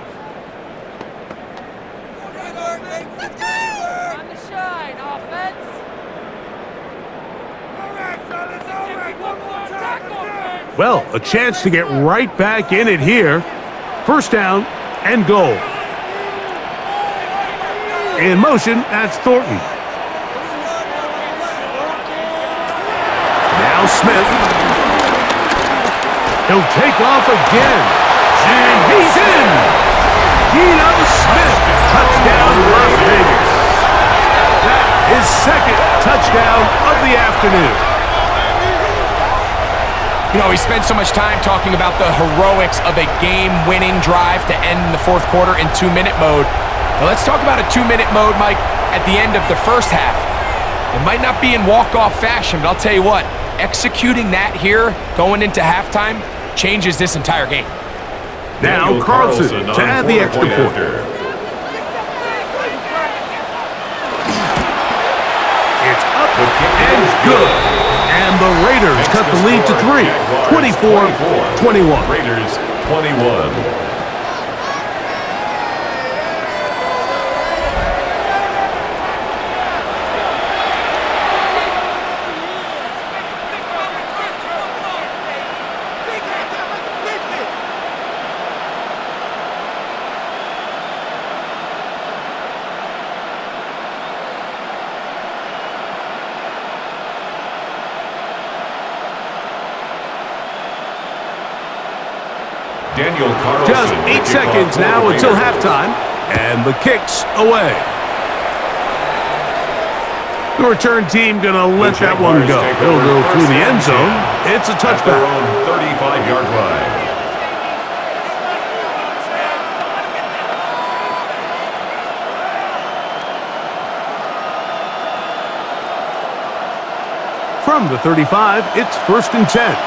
Well, a chance to get right back in it here. First down and goal. In motion, that's Thornton. Now Smith. He'll take off again. And he's in. Geno Smith, touchdown Las Vegas. That is 2nd touchdown of the afternoon. You know, we spent so much time talking about the heroics of a game-winning drive to end in the 4th quarter in 2-minute mode. Now let's talk about a 2-minute mode, Mike, at the end of the first half. It might not be in walk-off fashion, but I'll tell you what, executing that here, going into halftime, changes this entire game. Now Carlson to add the extra point. It's up and good. And the Raiders cut the lead to 3, 24-21. Raiders 21. Daniel Carlson. Just 8 seconds now until halftime, and the kick's away. The return team going to let that one go. It'll go through the end zone. It's a touchback. At their own 35-yard line. From the 35, it's 1st and 10.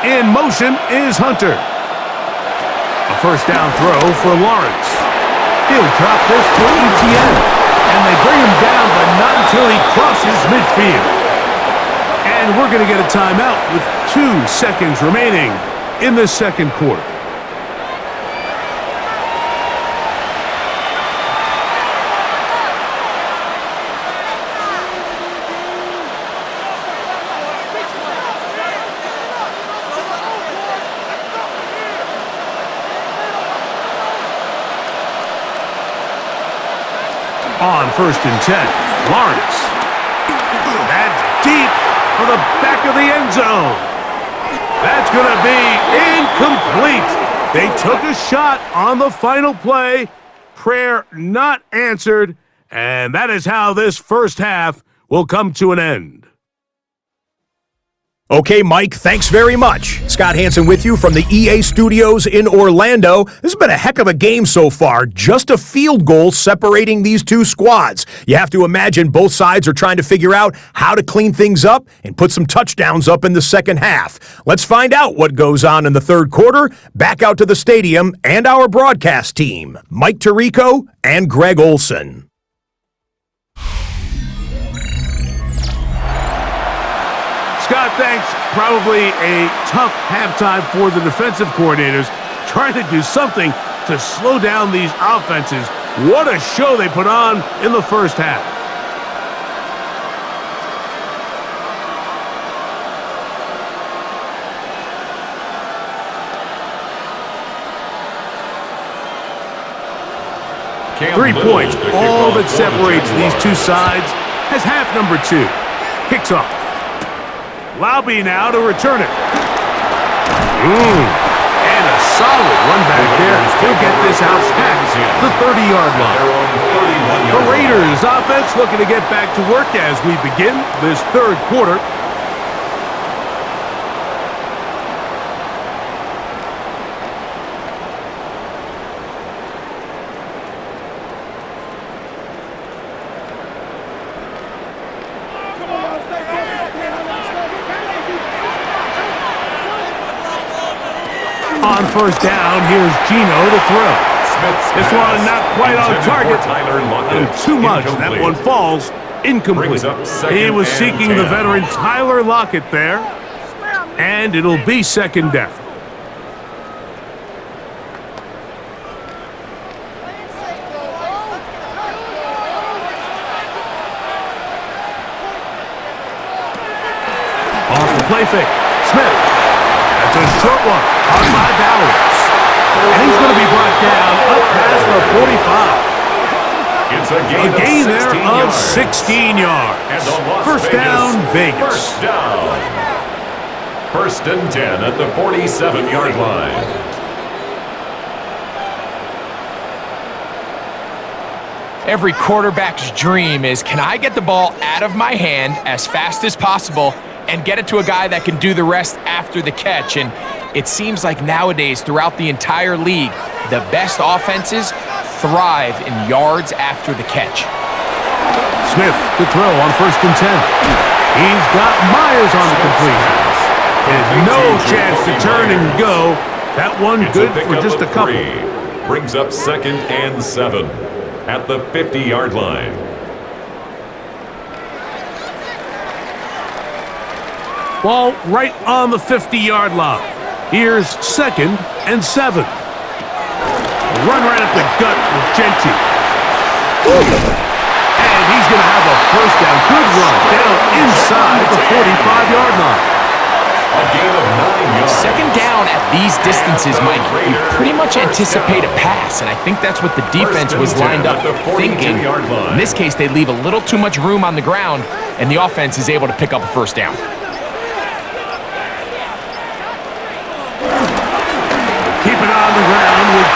In motion is Hunter. A first down throw for Lawrence. He'll drop this to Etienne. And they bring him down, but not until he crosses midfield. And we're going to get a timeout with 2 seconds remaining in the second quarter. On 1st and 10, Lawrence. That's deep for the back of the end zone. That's going to be incomplete. They took a shot on the final play. Prayer not answered. And that is how this first half will come to an end. Okay, Mike, thanks very much. Scott Hansen with you from the EA Studios in Orlando. This has been a heck of a game so far. Just a field goal separating these two squads. You have to imagine both sides are trying to figure out how to clean things up and put some touchdowns up in the second half. Let's find out what goes on in the third quarter. Back out to the stadium and our broadcast team, Mike Tirico and Greg Olson. Scott, thanks. Probably a tough halftime for the defensive coordinators, trying to do something to slow down these offenses. What a show they put on in the first half. Cam 3 Little points, to kick all off that for the separates these Jaguars. two sides, as half number 2 kicks off. Lauby now to return it. And a solid run back there. He'll get this out past the 30-yard line. The Raiders offense looking to get back to work as we begin this third quarter. On first down, here's Gino to throw. This one not quite on target. Too much. That one falls incomplete. He was seeking the veteran Tyler Lockett there. And it'll be second down. Off the play fake. Smith. That's a short one. On by Bowers. And he's going to be brought down up past the 45. It's a gain there of 16 yards. First down, Vegas. First down. 1st and 10 at the 47-yard line. Every quarterback's dream is, can I get the ball out of my hand as fast as possible and get it to a guy that can do the rest after the catch? And it seems like nowadays, throughout the entire league, the best offenses thrive in yards after the catch. Smith to throw on 1st and 10. He's got Myers on the completion. And no chance to turn and go. That one good for just a couple. Brings up 2nd and 7 at the 50-yard line. Ball right on the 50-yard line. Here's 2nd and 7. Run right up the gut with Genty. And he's going to have a first down. Good run down inside the 45-yard line. A gain of 9 yards. Second down at these distances, Mike, you pretty much anticipate a pass, and I think that's what the defense was lined up thinking. In this case, they leave a little too much room on the ground, and the offense is able to pick up a first down.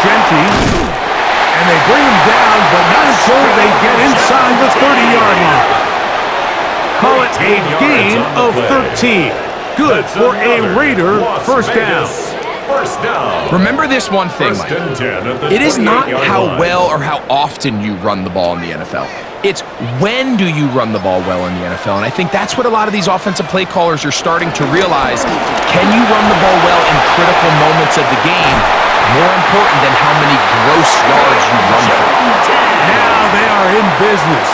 Genty. And they bring him down, but not until they get inside the 30-yard line. Call it a gain of 13. Good for a Raider first down. Remember this one thing, Mike. It is not how well or how often you run the ball in the NFL. It's when do you run the ball well in the NFL. And I think that's what a lot of these offensive play callers are starting to realize. Can you run the ball well in critical moments of the game? More important than how many gross yards you run for. Now they are in business.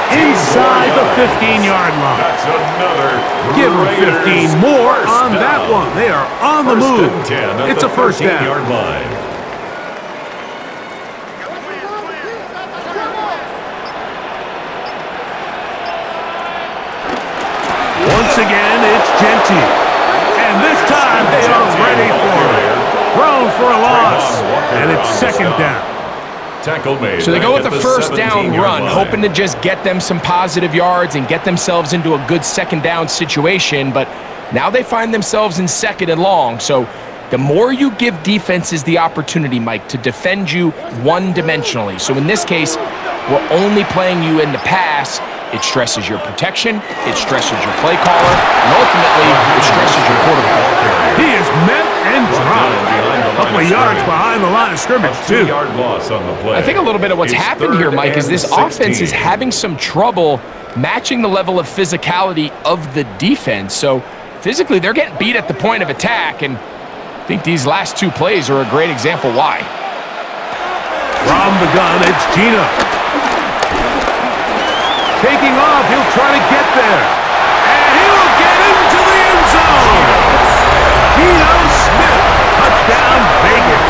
Inside the 15-yard line. That's another. Give them 15 more on that one. They are on the move. It's a first down. Line. Once again, it's Genty. And this time they are ready for it. Thrown for a loss. And it's second down. Tackle made. So they go with the first down 17-yard run, line. hoping to just get them some positive yards and get themselves into a good second down situation, but now they find themselves in second and long. So the more you give defenses the opportunity, Mike, to defend you one-dimensionally. So in this case, we're only playing you in the pass. It stresses your protection, it stresses your play caller, and ultimately, it stresses your quarterback. He is met and dropped. A couple of yards behind the line of scrimmage, too. 2-yard loss on the play. I think a little bit of what's happened here, Mike, is this offense is having some trouble matching the level of physicality of the defense. So physically, they're getting beat at the point of attack, and I think these last two plays are a great example why. From the gun, it's Gino. Taking off, he'll try to get there. And he'll get into the end zone. Geno Smith, touchdown Vegas.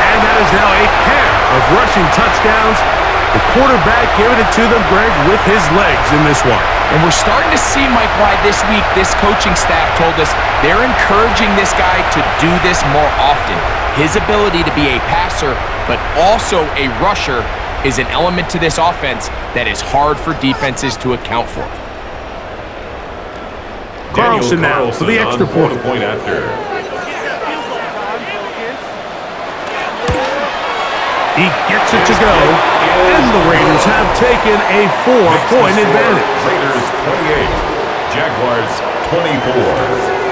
And that is now a pair of rushing touchdowns. The quarterback giving it to them, Greg, with his legs in this one. And we're starting to see, Mike, why this week this coaching staff told us they're encouraging this guy to do this more often. His ability to be a passer, but also a rusher, is an element to this offense that is hard for defenses to account for. Carlson now for the extra point. After. He gets it to go, and the Raiders have taken a 4-point advantage. Raiders 28, Jaguars 24.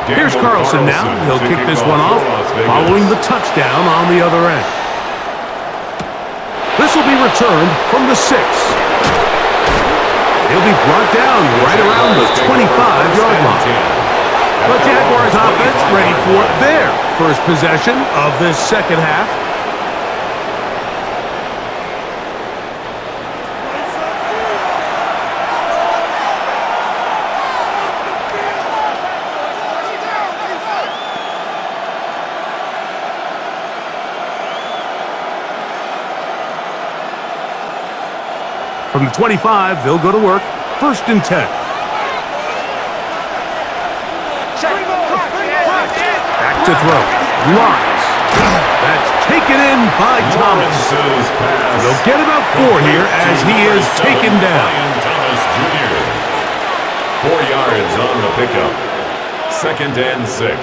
Here's Carlson now. He'll kick this one off, following the touchdown on the other end. This will be returned from the 6. He'll be brought down right around the 25-yard line. The Jaguars offense ready for their first possession of this second half. From the 25, they'll go to work. First and 10. Back to throw. Lawrence. That's taken in by Thomas. They'll get about 4 here as he is taken down. 4 yards on the pickup. Second and 6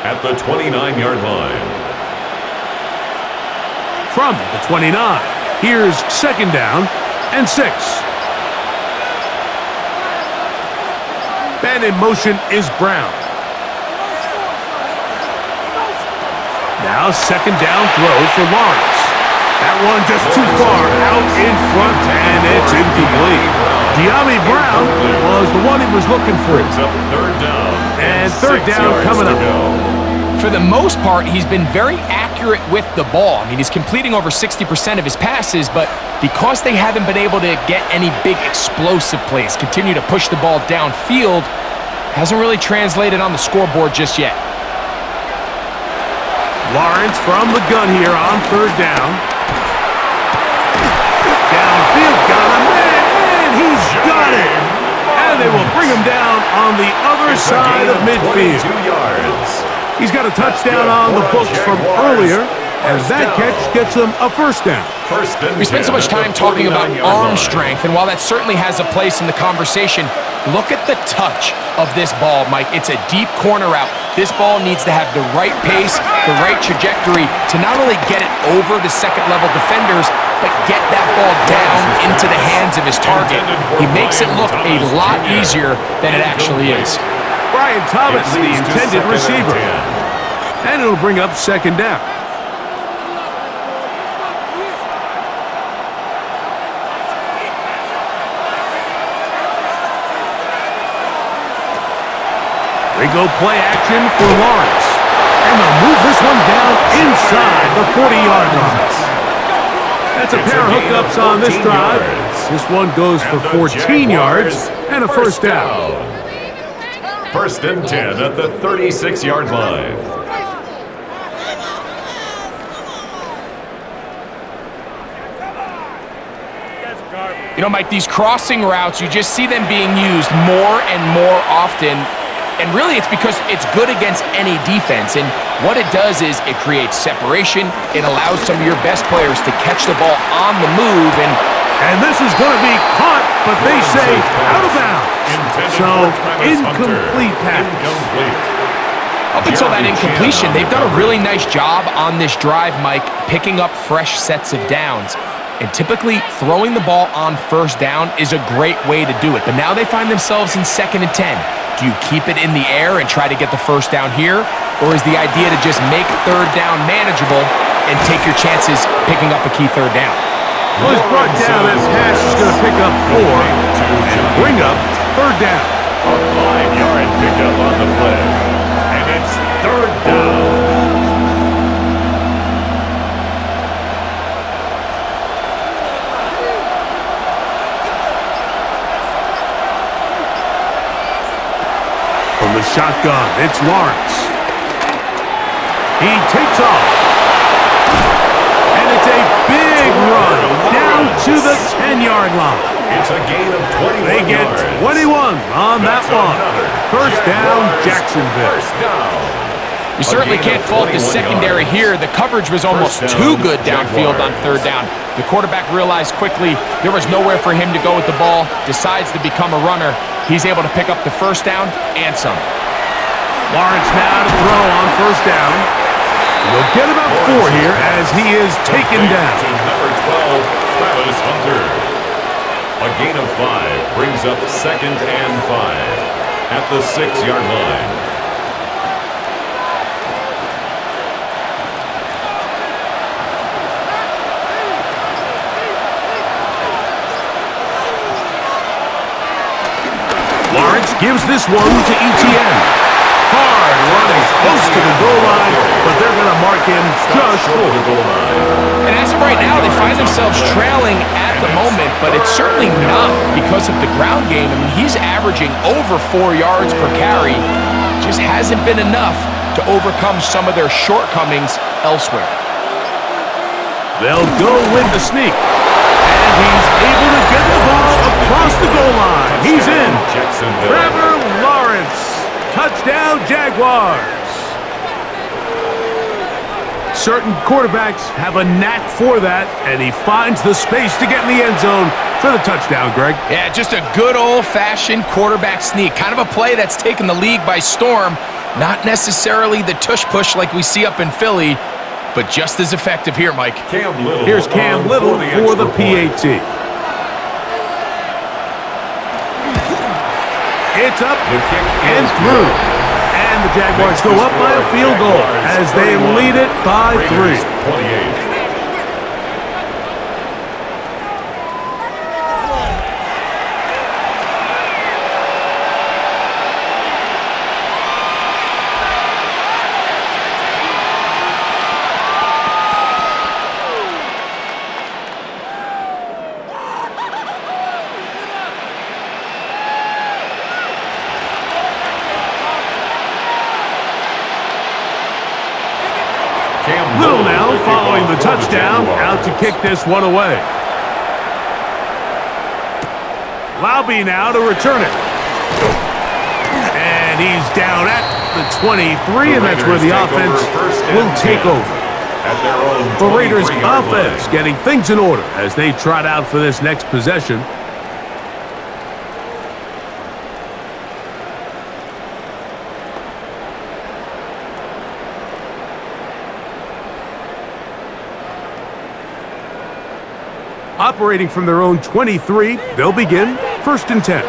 at the 29-yard line. From the 29, here's second down and 6. And in motion is Brown. Now second down throw for Lawrence. That one just too far out in front, and it's incomplete. De'Ami Brown was the one he was looking for. Third down. And third down coming up. For the most part, he's been very accurate with the ball. I mean, he's completing over 60% of his passes, but because they haven't been able to get any big explosive plays, continue to push the ball downfield, hasn't really translated on the scoreboard just yet. Lawrence from the gun here on third down. Downfield, got him, and he's got it. And they will bring him down on the other side of midfield. 22 yards. He's got a touchdown on the books from earlier, and that catch gets him a first down. We spend so much time talking about arm strength, and while that certainly has a place in the conversation, look at the touch of this ball, Mike. It's a deep corner route. This ball needs to have the right pace, the right trajectory to not only get it over the second-level defenders, but get that ball down into the hands of his target. He makes it look a lot easier than it actually is. Brian Thomas, the intended receiver. And it'll bring up second down. They go play action for Lawrence. And they'll move this one down inside the 40-yard line. That's a pair of hookups on this drive. This one goes for 14 yards and a first down. First and 10 at the 36-yard line. You know, Mike, these crossing routes, you just see them being used more and more often. And really, it's because it's good against any defense. And what it does is it creates separation. It allows some of your best players to catch the ball on the move. And this is going to be caught, but they say out of bounds. So, incomplete pass. Up until that incompletion, they've done a really nice job on this drive, Mike, picking up fresh sets of downs. And typically, throwing the ball on first down is a great way to do it. But now they find themselves in 2nd and 10. Do you keep it in the air and try to get the first down here? Or is the idea to just make third down manageable and take your chances picking up a key third down? Well, he's brought down. That pass is going to pick up 4 and bring up third down. A 5-yard pickup on the play. And it's third down. From the shotgun, it's Lawrence. He takes off. And it's a big run down to the 10-yard line. It's a gain of 21 They get 21 on that one. First down, Jacksonville. First down. You certainly can't fault the secondary here. The coverage was almost too good downfield on third down. The quarterback realized quickly there was nowhere for him to go with the ball, decides to become a runner. He's able to pick up the first down and some. Lawrence now to throw on first down. We'll get about 4 here as he is taken down. To number 12, Travis Hunter. A gain of 5 brings up 2nd and 5 at the 6-yard line. Lawrence gives this one to ETN. Hard running close to the goal line, but they're going to mark him just short. And as of right now, they find themselves trailing at the moment, but it's certainly not because of the ground game. I mean, he's averaging over 4 yards per carry. Just hasn't been enough to overcome some of their shortcomings elsewhere. They'll go with the sneak. And he's able to get the ball across the goal line. He's in. Trevor Lawrence. Touchdown, Jaguars. Certain quarterbacks have a knack for that, and he finds the space to get in the end zone for the touchdown, Greg. Yeah, just a good old-fashioned quarterback sneak. Kind of a play that's taken the league by storm. Not necessarily the tush-push like we see up in Philly, but just as effective here, Mike. Here's Cam Little for the PAT. It's up and through. And the Jaguars go up by a field goal as they lead it by 3. 28. Little now following the touchdown, out to kick this one away. Laube now to return it. And he's down at the 23, and that's where the offense will take over. The Raiders' offense getting things in order as they trot out for this next possession. Operating from their own 23, they'll begin 1st and 10.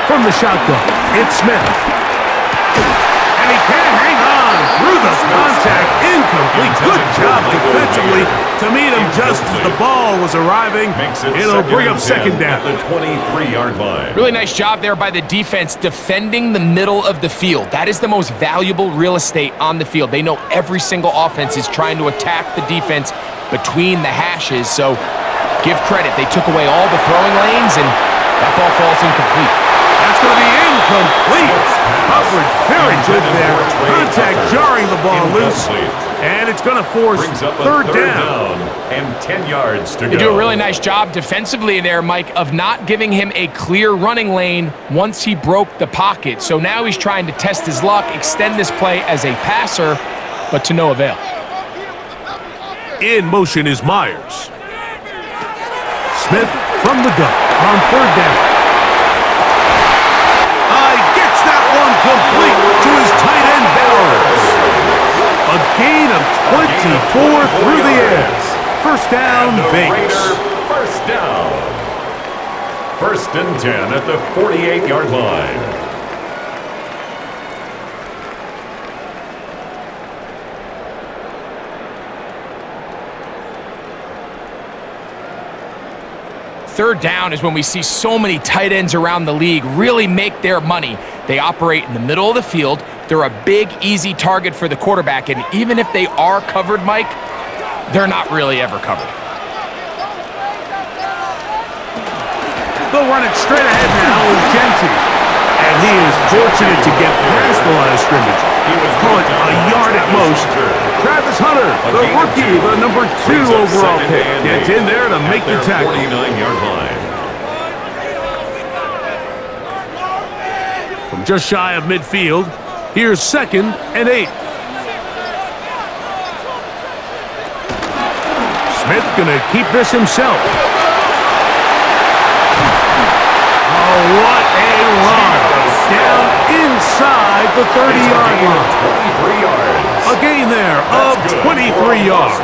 From the shotgun, it's Smith. And he can't hang on through the contact. Incomplete. Good job defensively to meet him just as the ball was arriving. It'll bring up 2nd down. At the 23-yard line. Really nice job there by the defense defending the middle of the field. That is the most valuable real estate on the field. They know every single offense is trying to attack the defense between the hashes, so give credit. They took away all the throwing lanes, and that ball falls incomplete. That's going to be incomplete. Coverage very good there. Contact jarring the ball loose. And it's going to force 3rd down. And 10 yards to go. They do a really nice job defensively there, Mike, of not giving him a clear running lane once he broke the pocket. So now he's trying to test his luck, extend this play as a passer, but to no avail. In motion is Myers. Smith from the gun on 3rd down. Gets that one complete to his tight end Bowers. A gain of 24 through the air. 1st down, Vegas. 1st down. 1st and 10 at the 48-yard line. Third down is when we see so many tight ends around the league really make their money. They operate in the middle of the field. They're a big, easy target for the quarterback, and even if they are covered, Mike, they're not really ever covered. They'll run it straight ahead now with Genty. And he is fortunate to get past the line of scrimmage. Call it a yard at most. Travis Hunter, the rookie, the number 2 overall pick, gets in there to make the tackle. 49-yard line. From just shy of midfield, here's 2nd and 8. Smith gonna keep this himself. Oh, what a run! Down inside the 30-yard line. 23 yards. A gain there of 23 yards.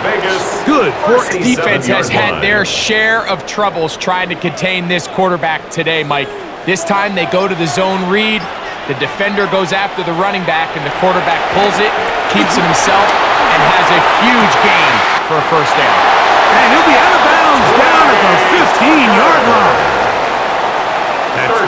Good for This defense has had their share of troubles trying to contain this quarterback today, Mike. This time they go to the zone read. The defender goes after the running back, and the quarterback pulls it, keeps it himself, and has a huge gain for a 1st down. And he'll be out of bounds down at the 15-yard line. That's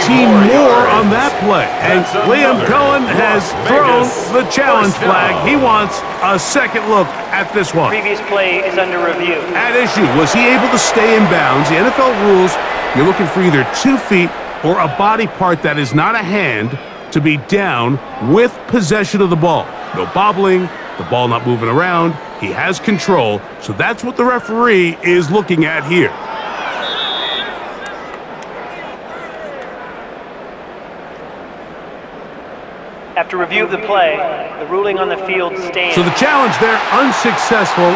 13 more on that play. And Liam Cohen has thrown the challenge flag. He wants a 2nd look at this one. Previous play is under review. At issue, was he able to stay in bounds? The NFL rules, you're looking for either 2 feet or a body part that is not a hand to be down with possession of the ball. No bobbling, the ball not moving around. He has control, so that's what the referee is looking at here. After review of the play, the ruling on the field stands. So the challenge there unsuccessful,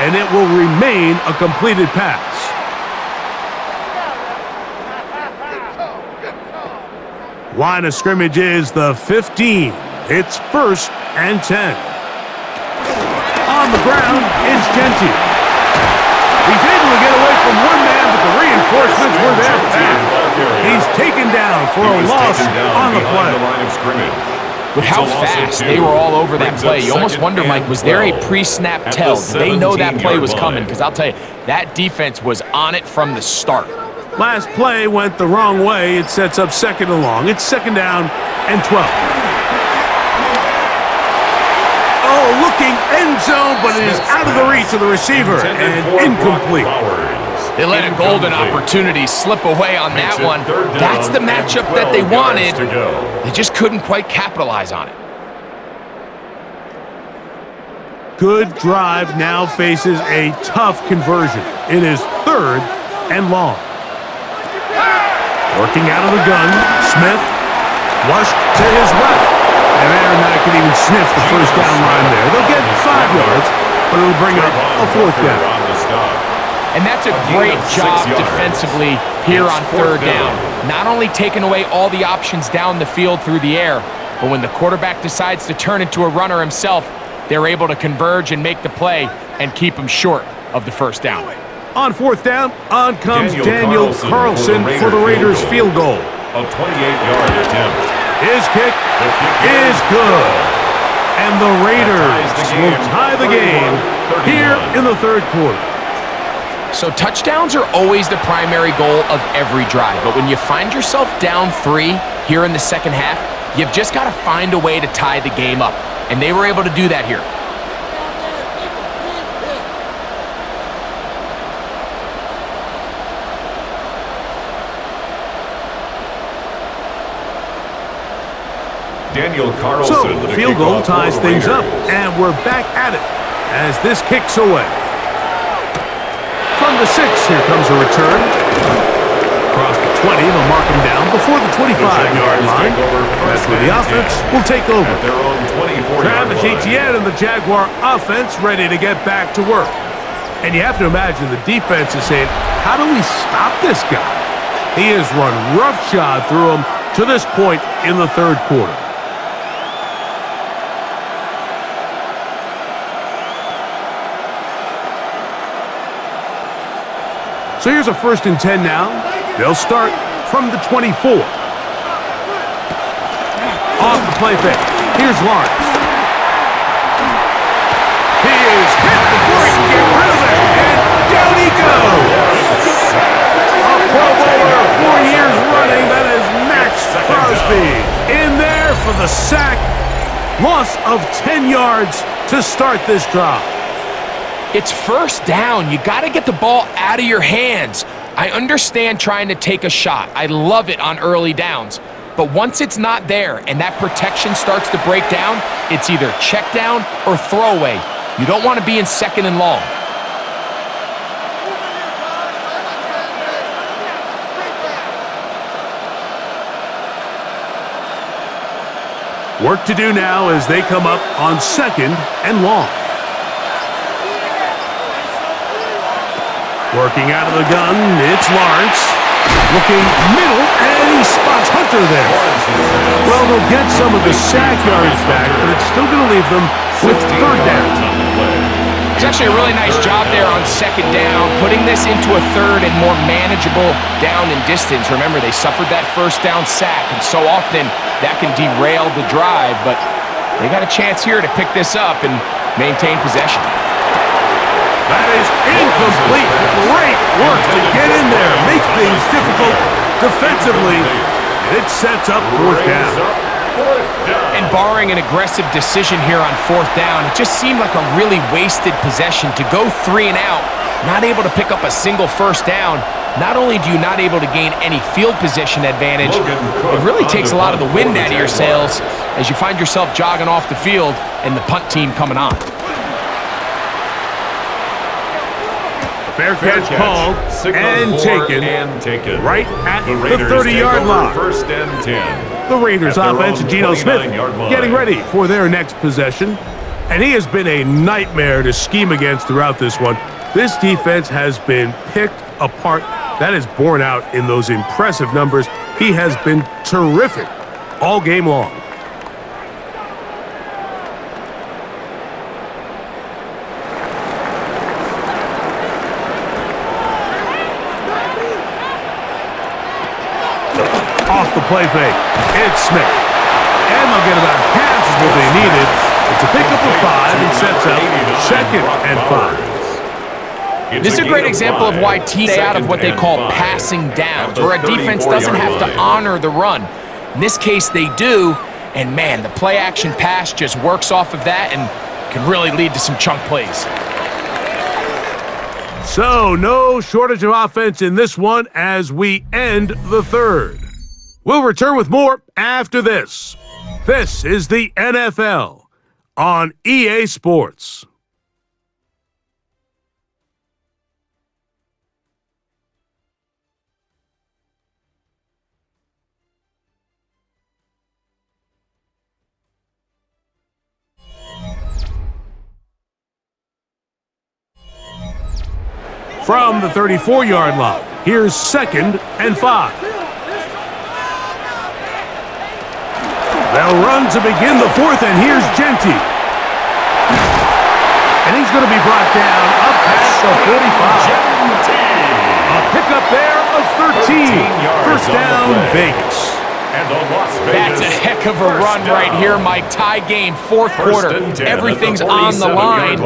and it will remain a completed pass. Line of scrimmage is the 15. It's 1st and 10. On the ground is Genty. He's able to get away from one man, but the reinforcements were there fast. He's taken down for a loss on the play. With how fast they were all over that play, you almost wonder, Mike, was there a pre-snap tell? Did they know that play was coming? Because I'll tell you, that defense was on it from the start. Last play went the wrong way. It sets up 2nd and long. It's 2nd down and 12. Oh, looking end zone, but it is out of the reach of the receiver and incomplete. They let a golden opportunity slip away on that one. That's the matchup that they wanted. They just couldn't quite capitalize on it. Good drive now faces a tough conversion. It is 3rd and long. Working out of the gun, Smith flushed to his left. And they're not going to even sniff the first down line there. They'll get 5 yards, but it'll bring up a 4th down. And that's a great job defensively here on 3rd down. Not only taking away all the options down the field through the air, but when the quarterback decides to turn into a runner himself, they're able to converge and make the play and keep him short of the first down. On 4th down, on comes Daniel Carlson for the Raiders field goal. A 28-yard attempt. His kick is good. And the Raiders will tie the game here in the 3rd quarter. So touchdowns are always the primary goal of every drive. But when you find yourself down 3 here in the 2nd half, you've just got to find a way to tie the game up. And they were able to do that here. Daniel Carlson. So the field goal ties things up, and we're back at it as this kicks away. From the 6, here comes a return. Across the 20, they'll mark him down before the 25-yard line. That's where the offense will take over. Travis Etienne and the Jaguar offense ready to get back to work. And you have to imagine the defense is saying, how do we stop this guy? He has run roughshod through him to this point in the 3rd quarter. So here's a 1st and 10 now. They'll start from the 24. Off the play fake. Here's Lawrence. He is hit before he can get rid of it. And down he goes. A Pro Bowler 4 years running. That is Max Crosby. In there for the sack. Loss of 10 yards to start this drive. It's 1st down. You got to get the ball out of your hands. I understand trying to take a shot. I love it on early downs. But once it's not there and that protection starts to break down, it's either check down or throwaway. You don't want to be in 2nd and long. Work to do now as they come up on 2nd and long. Working out of the gun, it's Lawrence. Looking middle, and he spots Hunter there. Well, they'll get some of the sack yards back, but it's still going to leave them with 3rd down. It's actually a really nice job there on 2nd down, putting this into a 3rd and more manageable down and distance. Remember, they suffered that 1st down sack, and so often that can derail the drive, but they got a chance here to pick this up and maintain possession. That is incomplete. Great work to get in there, make things difficult defensively. It sets up 4th down. And barring an aggressive decision here on 4th down, it just seemed like a really wasted possession to go 3 and out, not able to pick up a single 1st down. Not only do you not able to gain any field position advantage, it really takes a lot of the wind out of your sails as you find yourself jogging off the field and the punt team coming on. Fair catch called and taken right at the 30-yard line. 1st and 10. The Raiders offense and Geno Smith getting ready for their next possession. And he has been a nightmare to scheme against throughout this one. This defense has been picked apart. That is borne out in those impressive numbers. He has been terrific all game long. Off the play fake, it's Smith. And they'll get about half of what they needed. It's a pickup of 5 and sets up 2nd and 5. This is a great example of why teams stay out of what they call passing downs, where a defense doesn't have to honor the run. In this case, they do, and man, the play-action pass just works off of that and can really lead to some chunk plays. So, no shortage of offense in this one as we end the third. We'll return with more after this. This is the NFL on EA Sports. From the 34-yard line, here's 2nd and 5. They'll run to begin the fourth, and here's Genty. And he's going to be brought down up past the 45. A pickup there of 13. First down, Vegas. That's a heck of a run right here, Mike. Tie game, fourth quarter. Everything's on the line.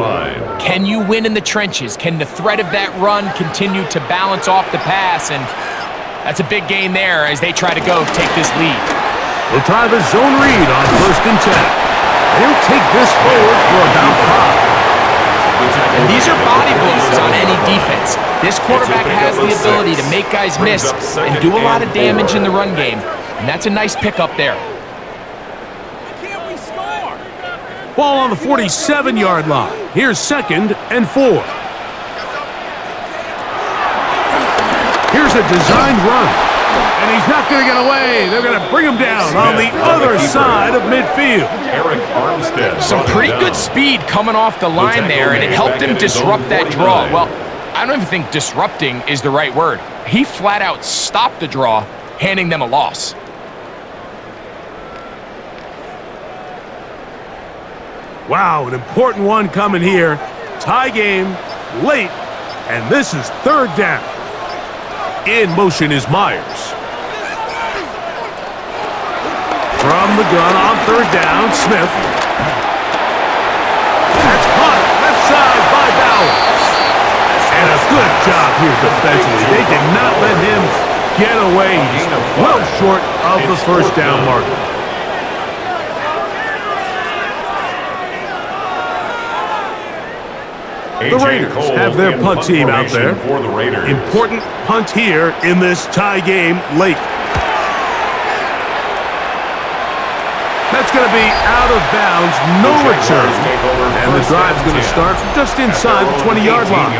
Can you win in the trenches? Can the threat of that run continue to balance off the pass? And that's a big gain there as they try to take this lead. They'll try the zone read on 1st and 10. They'll take this forward for about 5. And these are body blows on any defense. This quarterback has the ability to make guys miss and do a lot of damage in the run game. And that's a nice pickup there. Ball on the 47-yard line. Here's 2nd and 4. Here's a designed run. And he's not going to get away. They're going to bring him down on the other side of midfield. Some pretty good speed coming off the line there, and it helped him disrupt that draw. Well, I don't even think disrupting is the right word. He flat out stopped the draw, handing them a loss. Wow, an important one coming here. Tie game, late, and this is 3rd down. In motion is Myers. From the gun on 3rd down, Smith. That's caught left side by Bowers. And a good job here defensively. They did not let him get away. He's well short of the first down marker. The Raiders have their punt team out there. Important punt here in this tie game late. That's going to be out of bounds, no return. And the drive's going to start from just inside the 20-yard line.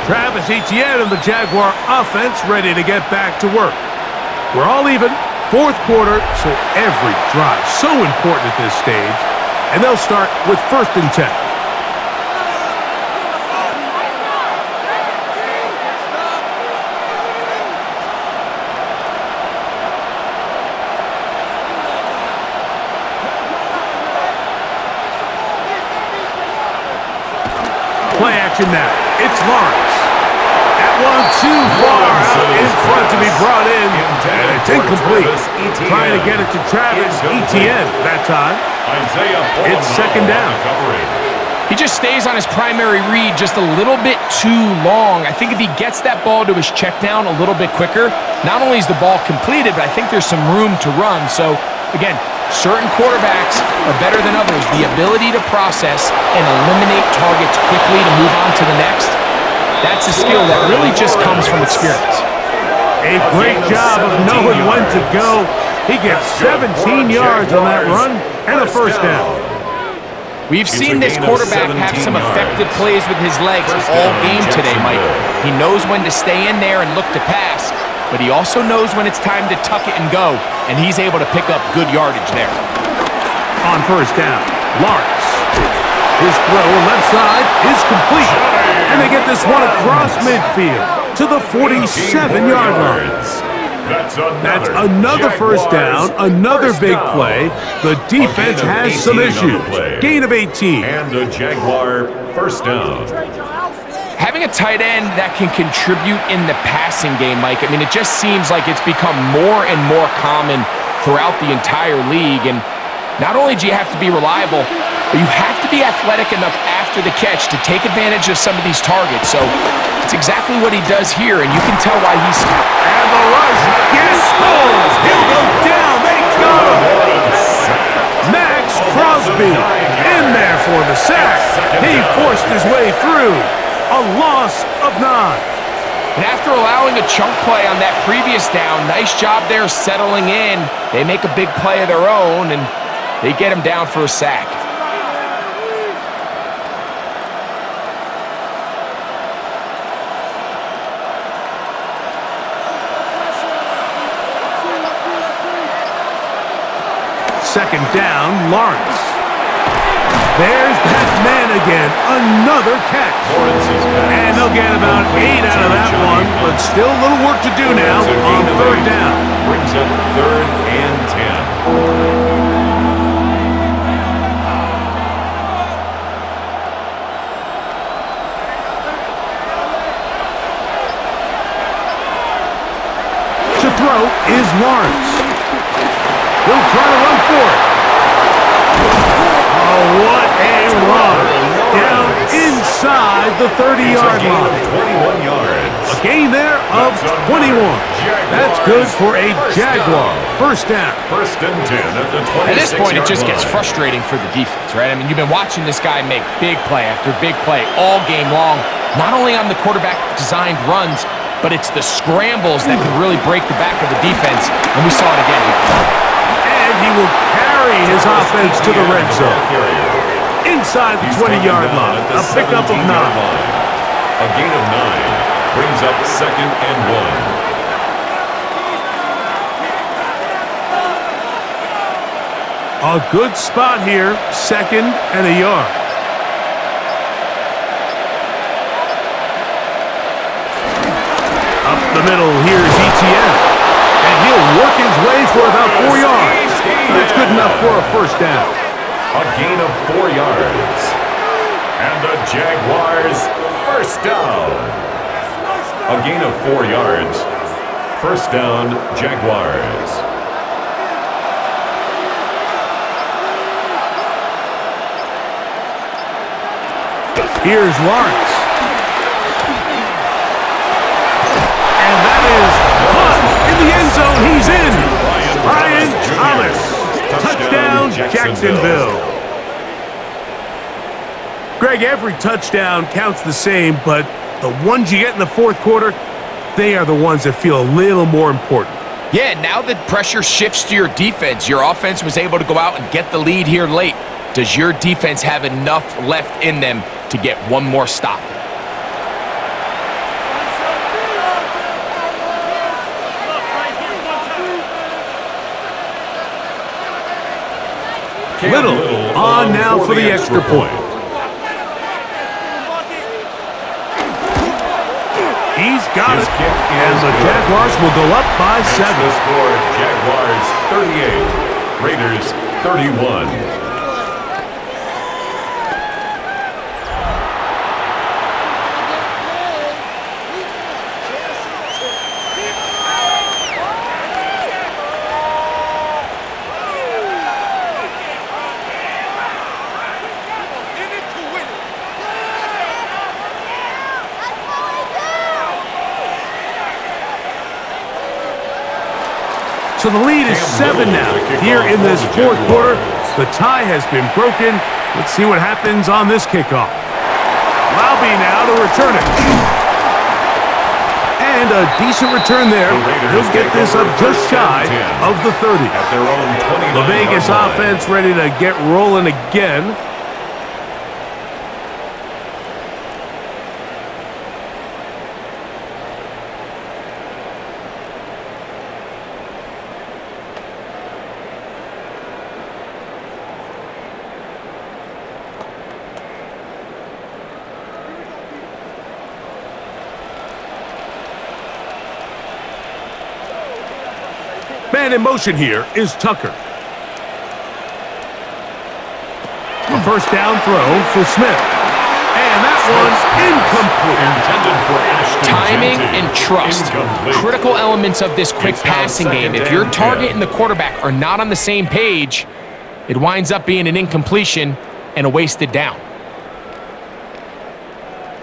Travis Etienne and the Jaguar offense ready to get back to work. We're all even, 4th quarter, so every drive so important at this stage. And they'll start with 1st and 10. Play action now. It's Lawrence. That one too far out in front to be brought in. And it's incomplete. Trying to get it to Travis Etienne that time. It's 2nd down. He just stays on his primary read just a little bit too long. I think if he gets that ball to his check down a little bit quicker, not only is the ball completed, but I think there's some room to run. So, again, certain quarterbacks are better than others. The ability to process and eliminate targets quickly to move on to the next, that's a skill that really just comes from experience. A great job of knowing when to go. He gets 17 yards on that run and a first down. We've seen this quarterback have some effective plays with his legs all game today, Mike. He knows when to stay in there and look to pass, but he also knows when it's time to tuck it and go, and he's able to pick up good yardage there. On 1st down, Lawrence. His throw left side is complete, and they get this one across midfield to the 47-yard line. That's another first down, another big play. The defense has some issues. Gain of 18. And the Jaguar first down. Having a tight end that can contribute in the passing game, Mike, I mean, it just seems like it's become more and more common throughout the entire league. And not only do you have to be reliable, but you have to be athletic enough after the catch to take advantage of some of these targets. So it's exactly what he does here, and you can tell why he's... And the rush gets home. He'll go down. They got him. Max Crosby in there for the sack. He forced his way through. a loss of 9. And after allowing a chunk play on that previous down, nice job there settling in. They make a big play of their own, and they get him down for a sack. Second down, Lawrence. There's that man again. Another catch. And they'll get about 8 out of that one, but still a little work to do now on third down. Brings up 3rd and 10. To throw is Lawrence. He'll try to run for it. Oh, what a run. Down inside the 30-yard line. 21 yards. A gain there of 21. That's good for a Jaguar. First down. 1st and 10 at the 26-yard line. At this point, it just gets frustrating for the defense, right? I mean, you've been watching this guy make big play after big play all game long, not only on the quarterback-designed runs, but it's the scrambles that can really break the back of the defense, and we saw it again here. And he will carry his offense to the red zone. Inside the 20-yard line. A pickup of 9. A gain of 9 brings up 2nd and 1. A good spot here. 2nd and a yard. Up the middle, here's ETN. And he'll work his way for about 4 yards. That's good enough for a first down. A gain of 4 yards. And the Jaguars, first down. A gain of 4 yards. First down, Jaguars. Here's Lawrence. And that is caught in the end zone. He's in. Brian Thomas. Touchdown, Jacksonville. Greg, every touchdown counts the same, but the ones you get in the fourth quarter, they are the ones that feel a little more important. Yeah, now the pressure shifts to your defense. Your offense was able to go out and get the lead here late. Does your defense have enough left in them to get one more stop? Little on now for the extra point. He's got it, and the Jaguars will go up by 7. The score, Jaguars 38, Raiders 31. So the lead is 7 now. Here in this fourth quarter, the tie has been broken. Let's see what happens on this kickoff. Laube now to return it. And a decent return there. He'll get this up just shy of the 30. The Vegas offense ready to get rolling again. Man in motion here is Tucker. A first down throw for Smith. And that one's incomplete. Timing and trust. Critical elements of this quick passing game. If your target and the quarterback are not on the same page, it winds up being an incompletion and a wasted down.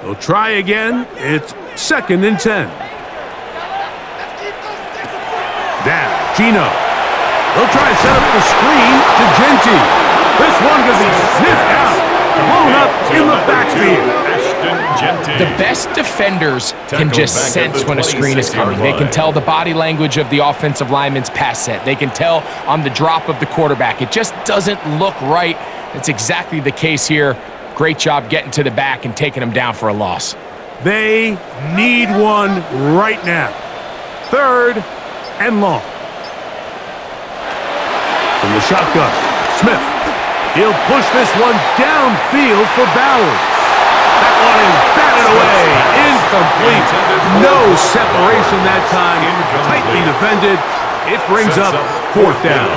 They'll try again. It's 2nd and 10. Down, Gino. They'll try to set up the screen to Genty. This one going to be sniffed out. Blown up in the backfield. The best defenders can just sense when a screen is coming. They can tell the body language of the offensive lineman's pass set. They can tell on the drop of the quarterback. It just doesn't look right. That's exactly the case here. Great job getting to the back and taking them down for a loss. They need one right now. 3rd and long. From the shotgun, Smith. He'll push this one downfield for Bowers. That one is batted away. Incomplete. No separation that time. Tightly defended. It brings up 4th down.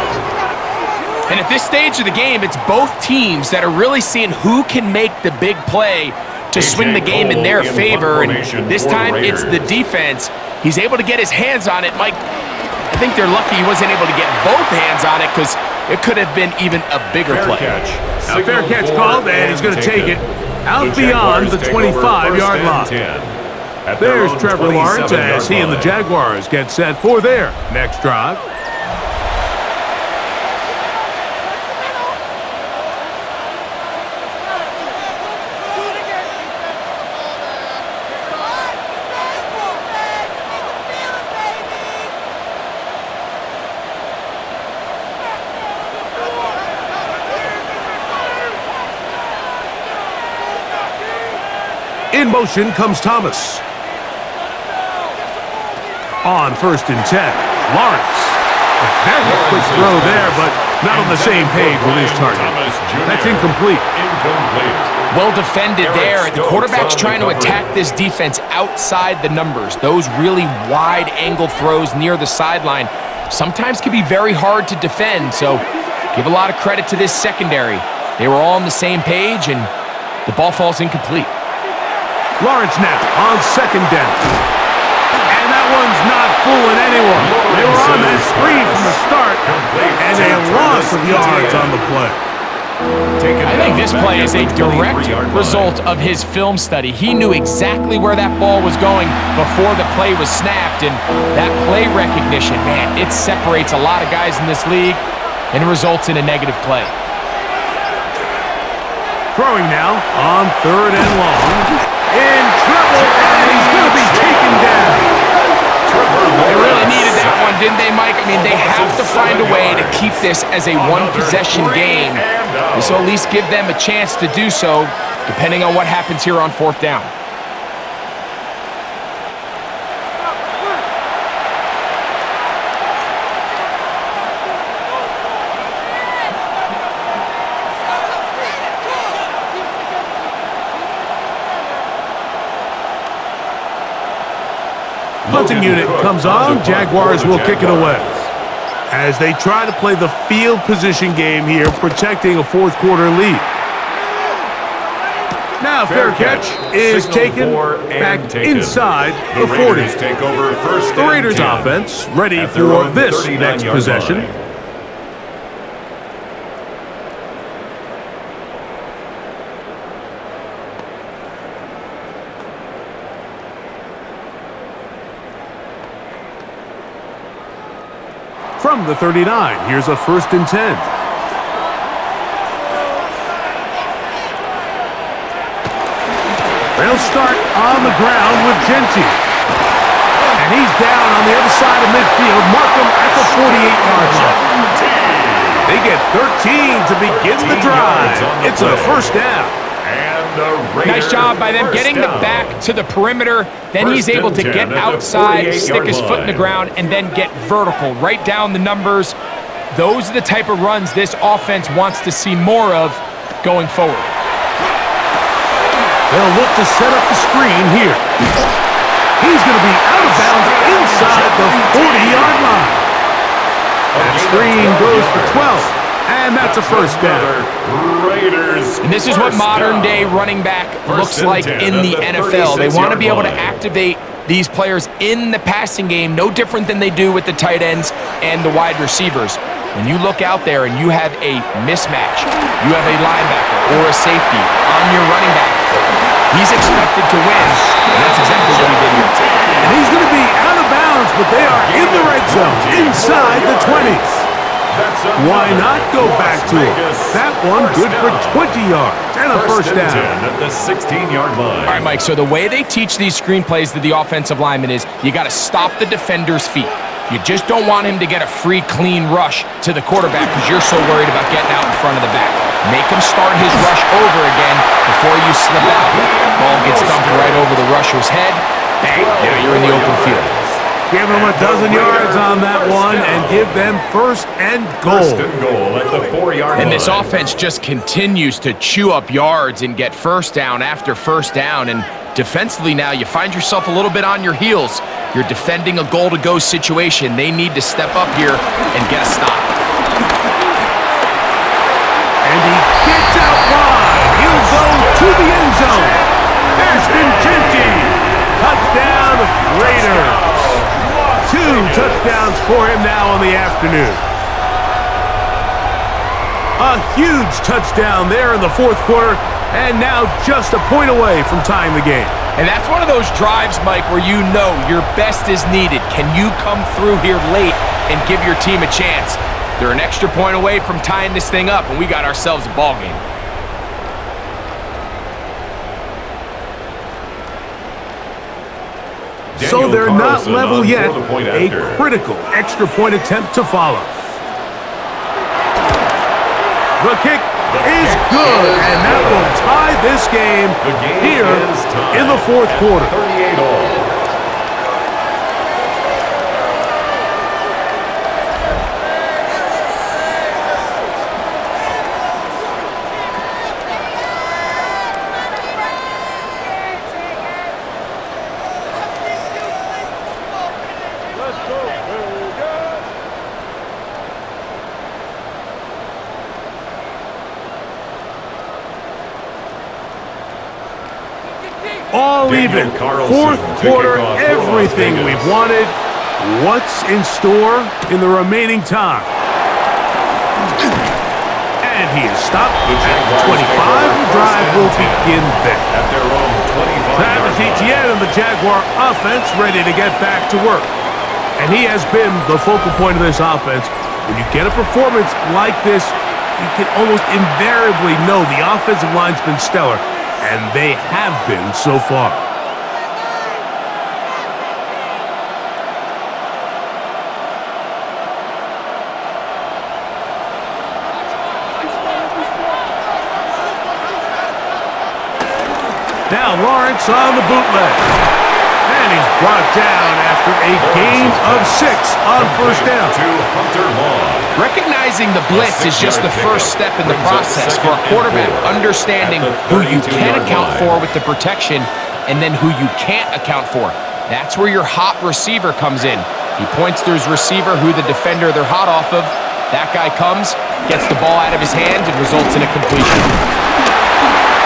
And at this stage of the game, it's both teams that are really seeing who can make the big play to swing the game in their favor. And this time, it's the defense. He's able to get his hands on it. Mike, I think they're lucky he wasn't able to get both hands on it because it could have been even a bigger play. A fair catch called, and he's going to take it out beyond the 25-yard line. There's Trevor Lawrence as he and the Jaguars get set for their next drive. In motion comes Thomas. On 1st and 10, Lawrence. A very quick throw there, but not on the same page with his target. That's incomplete. Well defended there. The quarterback's trying to attack this defense outside the numbers. Those really wide angle throws near the sideline sometimes can be very hard to defend, so give a lot of credit to this secondary. They were all on the same page, and the ball falls incomplete. Lawrence now on 2nd down. And that one's not fooling anyone. They were on that screen from the start, and a loss of yards on the play. I think this play is a direct result of his film study. He knew exactly where that ball was going before the play was snapped, and that play recognition, man, it separates a lot of guys in this league and results in a negative play. Throwing now on 3rd and long. In trouble, and he's going to be taken down. They really needed that one, didn't they, Mike? I mean, they have to find a way to keep this as a one-possession game. This will at least give them a chance to do so, depending on what happens here on 4th down. Punting unit comes on. Jaguars will kick it away as they try to play the field position game here, protecting a 4th quarter lead. Now fair catch is taken back inside the 40. The Raiders offense ready for this next possession. From the 39, here's a 1st and 10. They'll start on the ground with Genty. And he's down on the other side of midfield. Markham at the 48-yard line. They get 13 to begin the drive. It's a 1st down. Nice job by them getting the back to the perimeter. Then he's able to get outside, stick his foot in the ground, and then get vertical, right down the numbers. Those are the type of runs this offense wants to see more of going forward. They'll look to set up the screen here. He's going to be out of bounds inside the 40-yard line. That screen goes for 12. And that's a 1st down. Raiders. And this is what modern-day running back looks like in the NFL. They want to be able to activate these players in the passing game, no different than they do with the tight ends and the wide receivers. When you look out there and you have a mismatch, you have a linebacker or a safety on your running back, he's expected to win, and that's exactly what he did here. And he's going to be out of bounds, but they are in the red zone, inside the 20s. Why not go back to him? That one good for 20 yards and a first down. 10 at the 16-yard line. All right, Mike, so the way they teach these screenplays to the offensive lineman is you got to stop the defender's feet. You just don't want him to get a free, clean rush to the quarterback because you're so worried about getting out in front of the back. Make him start his rush over again before you slip out. Ball gets dumped right over the rusher's head. Bang, now you're in the open field. Give them a dozen yards on that one and give them first and goal. First and goal at the 4-yard line. And this offense just continues to chew up yards and get first down after first down. And defensively now, you find yourself a little bit on your heels. You're defending a goal-to-go situation. They need to step up here and get a stop. And he gets out wide. He'll go to the end zone. Ashton Jeanty. Touchdown, Raiders. 2 touchdowns for him now in the afternoon. A huge touchdown there in the fourth quarter, and now just a point away from tying the game. And that's one of those drives, Mike, where you know your best is needed. Can you come through here late and give your team a chance? They're an extra point away from tying this thing up, and we got ourselves a ball game. So they're not level yet. A after. critical extra point attempt to follow. The kick is good, and that will tie this game here in the fourth quarter. 38 all. All even. Fourth quarter, everything we've wanted. What's in store in the remaining time? And he is stopped at 25. The drive will begin there. At their own 25. Travis Etienne and the Jaguar offense ready to get back to work. And he has been the focal point of this offense. When you get a performance like this, you can almost invariably know the offensive line's been stellar. And they have been so far. Now Lawrence on the bootleg. And he's brought down after a gain of 6 on first down. Recognizing the blitz is just the first step in the process for a quarterback, understanding who you can account for with the protection and then who you can't account for. That's where your hot receiver comes in. He points to his receiver, who the defender they're hot off of. That guy comes, gets the ball out of his hand, and results in a completion.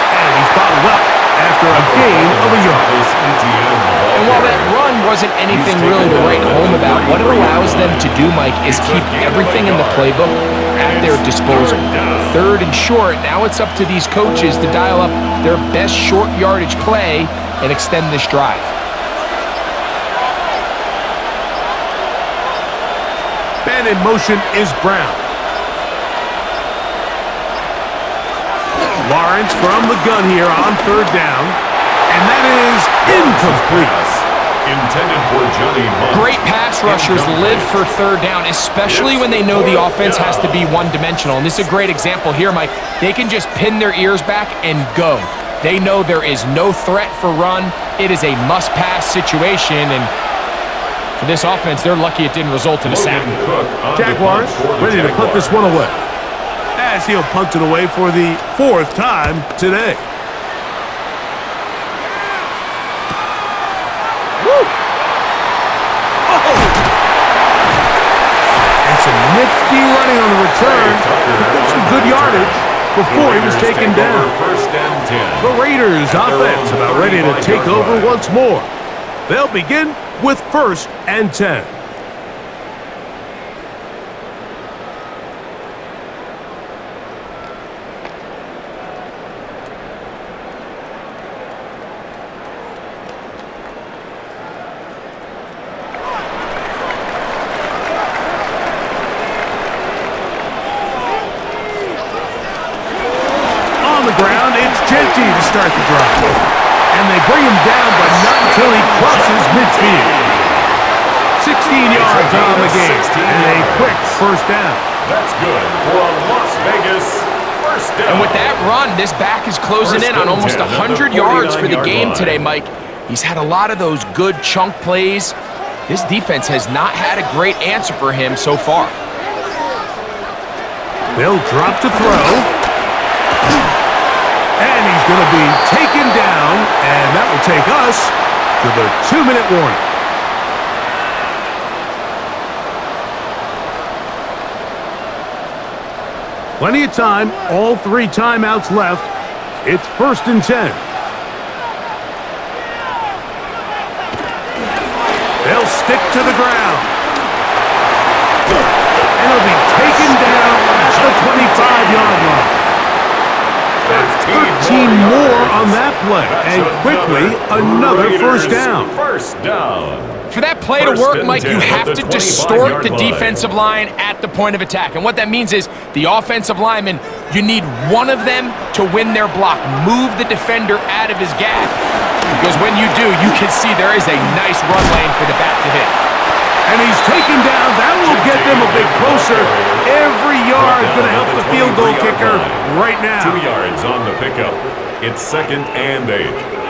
And he's bottled up after a gain of a yard. And while that run wasn't anything really to write home about, what it allows them to do, Mike, is keep everything in the playbook at their disposal. Third and short, now it's up to these coaches to dial up their best short yardage play and extend this drive. Ben in motion is Brown. Lawrence from the gun here on third down. And that is incomplete. Intended for Johnny Munt. Great pass rushers live for third down, especially when they know the offense has to be one-dimensional. And this is a great example here, Mike. They can just pin their ears back and go. They know there is no threat for run. It is a must-pass situation, and for this offense, they're lucky it didn't result in a sack. Jaguars ready to put this one away, as he'll punt it away for the 4th time today. Some nifty running on the return. He got some good yardage before he was taken down. First and 10. The Raiders offense about ready to take over once more. They'll begin with 1st and 10. the ground. It's Genty to start the drive. And they bring him down, but not until he crosses midfield. 16 yards on the game, and a quick first down. That's good for a Las Vegas first down. And with that run, this back is closing in on almost 100 yards for the game today, Mike. He's had a lot of those good chunk plays. This defense has not had a great answer for him so far. They'll drop to throw. And he's going to be taken down, and that will take us to the 2-minute warning. Plenty of time, all 3 timeouts left. It's 1st and 10. They'll stick to the ground. And he'll be taken down at the 25-yard line. That's 13 more on that play. And quickly, another first down. First down. For that play to work, Mike, you have to distort the defensive line at the point of attack. And what that means is the offensive lineman, you need one of them to win their block. Move the defender out of his gap. Because when you do, you can see there is a nice run lane for the back to hit. And he's taken down. That will get them a bit closer. Every yard going to help the field goal kicker right now. 2 yards on the pickup. It's 2nd and 8.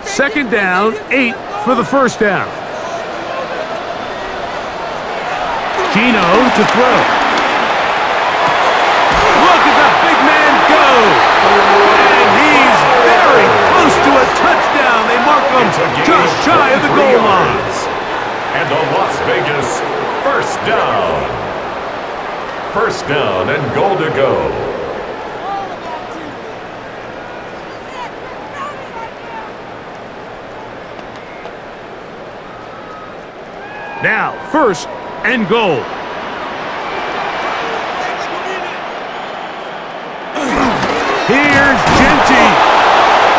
Second down, 8 for the first down. Gino to throw. Look at the big man go. And he's very close to a touchdown. They mark him just shy of the goal line. And a Las Vegas first down. First down and goal to go. Now, 1st and goal. Here's Genty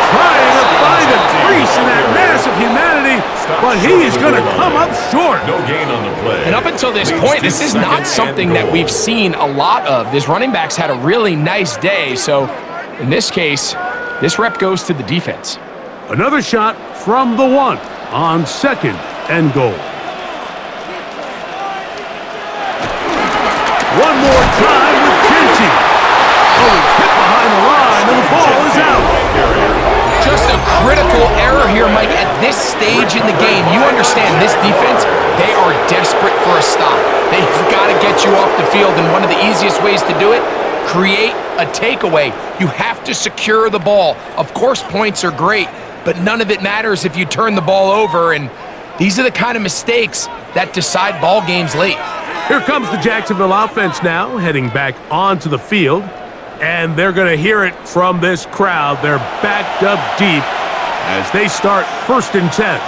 trying to find a crease in that mass of humanity, but he's going to come up short. No gain on the play. And up until this point, this is not something that we've seen a lot of. This running back's had a really nice day, so in this case, this rep goes to the defense. Another shot from the 1 on 2nd and goal. One more time with Genty. Oh, it's hit behind the line, and the ball is out. Just a critical error here, Mike. At this stage in the game, you understand this defense, they are desperate for a stop. They've got to get you off the field, and one of the easiest ways to do it, create a takeaway. You have to secure the ball. Of course, points are great, but none of it matters if you turn the ball over, and these are the kind of mistakes that decide ball games late. Here comes the Jacksonville offense now, heading back onto the field. And they're going to hear it from this crowd. They're backed up deep as they start 1st and 10.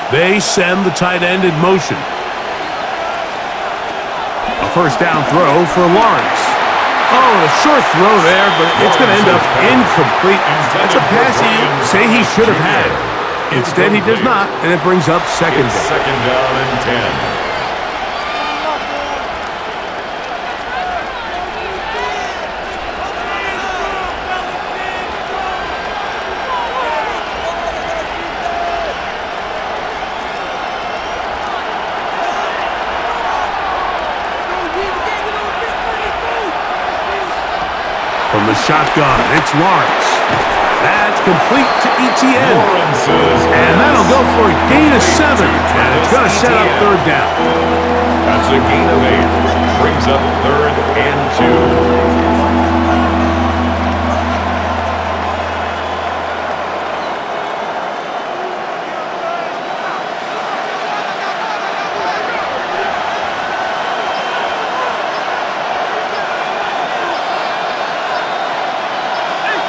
They send the tight end in motion. A first down throw for Lawrence. Oh, a short throw there, but it's going to end up incomplete. That's a pass he should have had. Instead, he does not, and it brings up 2nd down. 2nd down and 10. From the shotgun, it's Lawrence. That's complete to ETN. And that'll go for a gain of 7. And it's going to set up 3rd down. That's a gain of 8. Brings up 3rd and 2.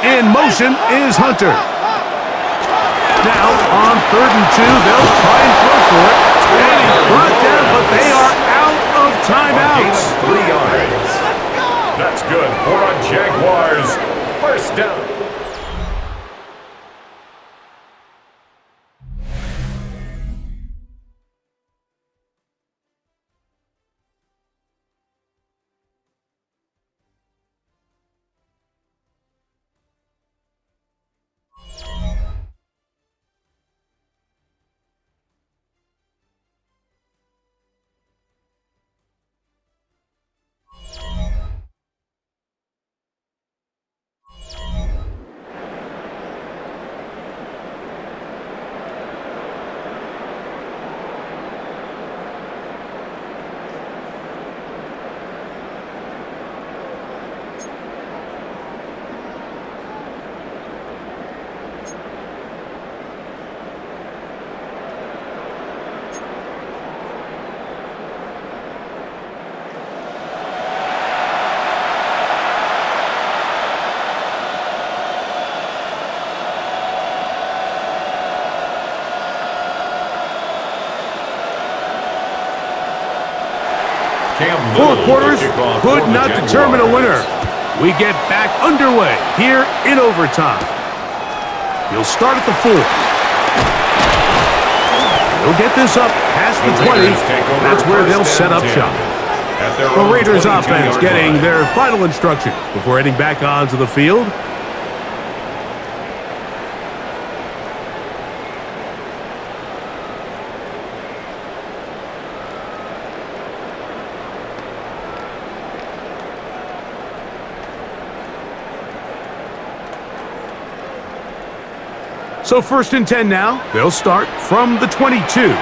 In motion is Hunter. Now, on 3rd and 2, they'll try and throw for it. And he's brought down, but they are out of timeouts. 3 yards. That's good for a Jaguars first down. Four quarters could not determine a winner. We get back underway here in overtime. He'll start at the 4. He'll get this up past the 20. That's where they'll set up shop. The Raiders offense getting their final instructions before heading back onto the field. So 1st and 10 now. They'll start from the 22.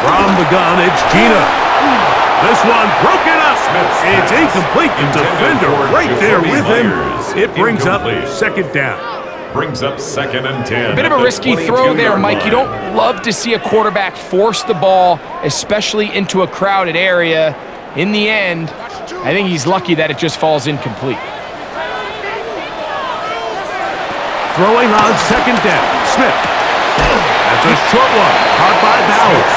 From the gun, it's Gina. This one broken up. It's incomplete. The defender right there with him. It brings up 2nd down. Brings up 2nd and 10. A bit of a risky throw there, Mike. You don't love to see a quarterback force the ball, especially into a crowded area. In the end, I think he's lucky that it just falls incomplete. Throwing on 2nd down. Smith. That's a short one. Caught by Bowers.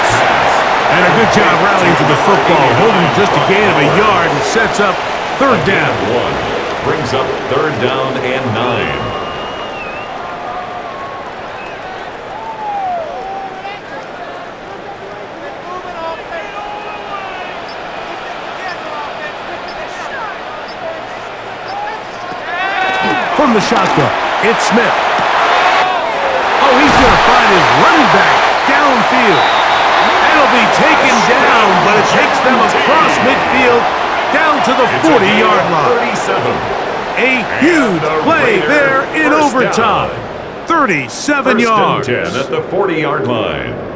And a good job rallying to the football. Holding just a gain of a yard and sets up 3rd down. 1. Brings up 3rd down and 9. From the shotgun, it's Smith. Oh, he's going to find his running back downfield. It'll be taken down, but it takes them across midfield down to the 40-yard line. 37. A huge play there in overtime. 37 yards. 1st and 10 at the 40-yard line.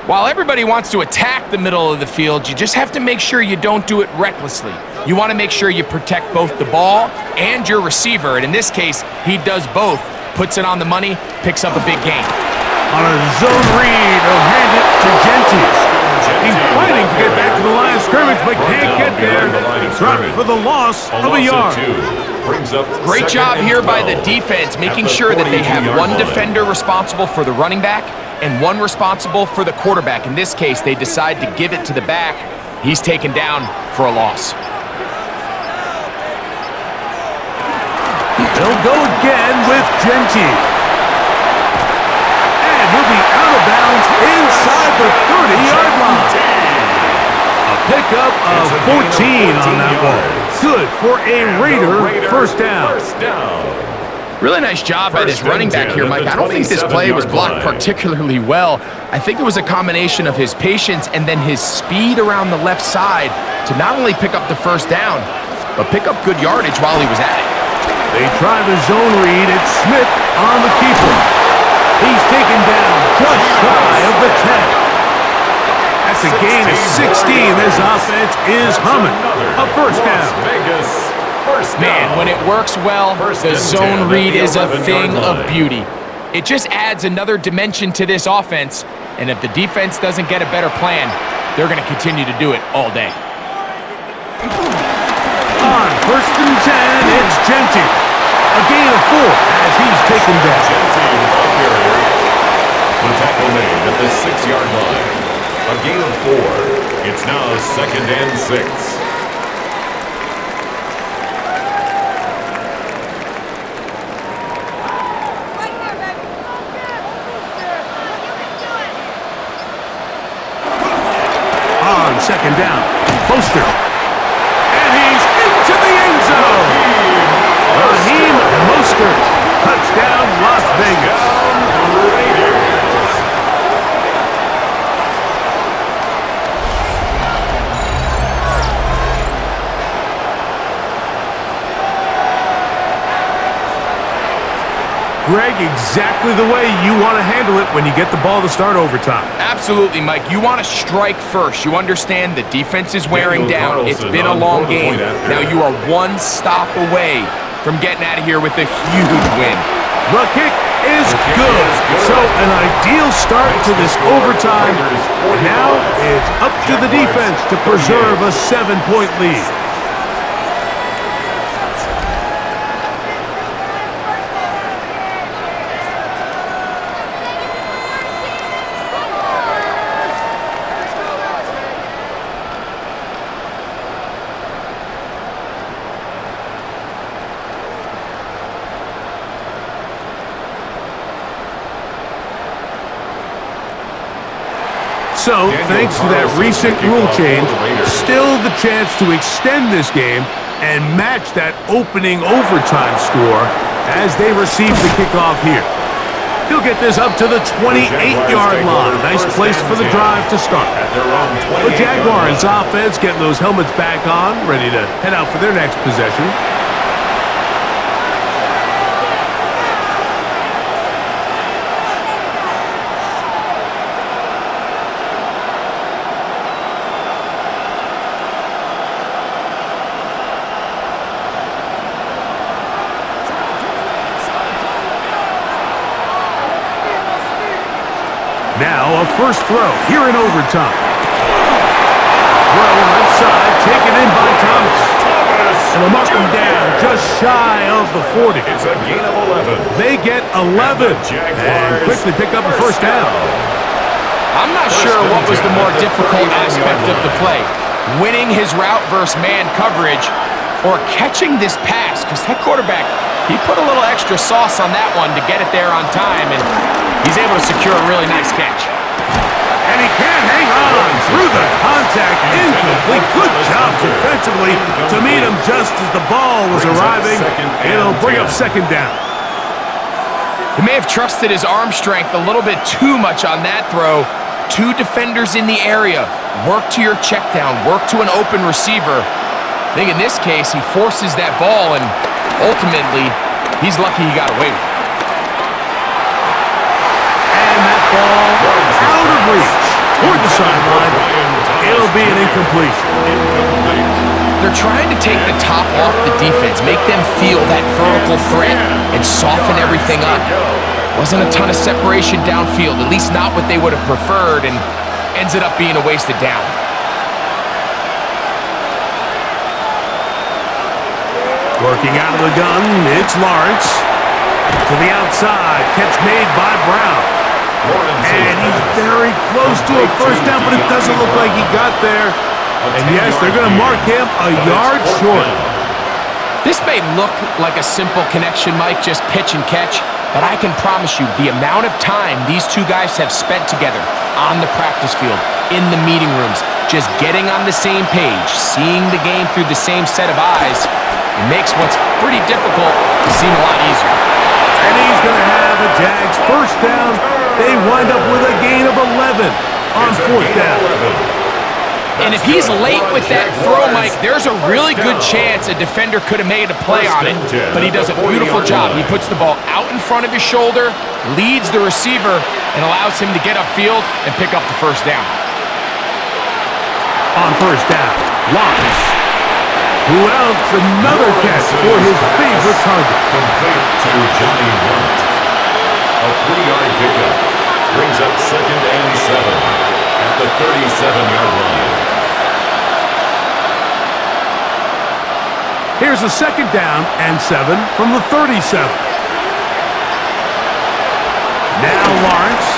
While everybody wants to attack the middle of the field, you just have to make sure you don't do it recklessly. You want to make sure you protect both the ball and your receiver, and in this case, he does both. Puts it on the money, picks up a big gain. On a zone read, he'll hand it to Gentis. He's fighting to get back to the line of scrimmage, but can't get there. Dropped for the loss of a yard. Great job here by the defense, making sure that they have one defender responsible for the running back and one responsible for the quarterback. In this case, they decide to give it to the back. He's taken down for a loss. They'll go again with Gentis. And he'll be out of bounds inside the 30-yard line. A pickup of 14 on that one. Good for a Raider first down. Really nice job by this running back here, Mike. I don't think this play was blocked particularly well. I think it was a combination of his patience and then his speed around the left side to not only pick up the first down, but pick up good yardage while he was at it. They try the zone read. It's Smith on the keeper. He's taken down just shy of the 10. That's a gain of 16. This offense is humming. A first down. Man, when it works well, the zone read is a thing of beauty. It just adds another dimension to this offense, and if the defense doesn't get a better plan, they're going to continue to do it all day. On 1st and 10, it's Genty. A gain of 4 as he's taken down. Genty, ball carrier. The tackle made at the 6-yard line. A gain of 4. It's now 2nd and 6. On 2nd down, Poster. And he's into the end zone. Raheem Mostert. Touchdown, Las Vegas. Greg, exactly the way you want to handle it when you get the ball to start overtime. Absolutely, Mike. You want to strike first. You understand the defense is wearing down. It's been a long game. Now you are one stop away from getting out of here with a huge win. The kick is good. So an ideal start to this overtime. Now it's up to the defense to preserve a 7-point lead. So, thanks to that recent rule change, still the chance to extend this game and match that opening overtime score as they receive the kickoff here. He'll get this up to the 28-yard line. Nice place for the drive to start. The Jaguars offense getting those helmets back on, ready to head out for their next possession. Now a first throw here in overtime. Throw left side, taken in by Thomas. And they'll mark him down just shy of the 40. It's a gain of 11. They get 11 and quickly pick up a first down. I'm not sure what was the more difficult aspect of the play. Winning his route versus man coverage or catching this pass, because that quarterback, he put a little extra sauce on that one to get it there on time, and he's able to secure a really nice catch. And he can't hang on through the contact. Incomplete. Good job defensively to meet him just as the ball was arriving. It'll bring up 2nd down. He may have trusted his arm strength a little bit too much on that throw. 2 defenders in the area. Work to your check down. Work to an open receiver. I think in this case, he forces that ball, and ultimately, he's lucky he got away with it. And that ball out of reach toward the sideline. It'll be an incompletion. They're trying to take the top off the defense, make them feel that vertical threat, and soften everything up. Wasn't a ton of separation downfield, at least not what they would have preferred, and ends it up being a wasted down. Working out of the gun, it's Lawrence. To the outside, catch made by Brown. And he's very close to a first down, but it doesn't look like he got there. And yes, they're going to mark him a yard short. This may look like a simple connection, Mike, just pitch and catch, but I can promise you the amount of time these two guys have spent together on the practice field, in the meeting rooms, just getting on the same page, seeing the game through the same set of eyes, it makes what's pretty difficult seem a lot easier. And he's going to have a Jags first down. They wind up with a gain of 11 on 4th down. And if he's late with that throw, Mike, there's a really good chance a defender could have made a play on it, but he does a beautiful job. He puts the ball out in front of his shoulder, leads the receiver, and allows him to get upfield and pick up the first down. On first down, Lawrence. Who else? Another catch for his favorite target. Complete to Johnny Watt. A second and 7 at the 37-yard line. Here's a second down and 7 from the 37. Now Lawrence.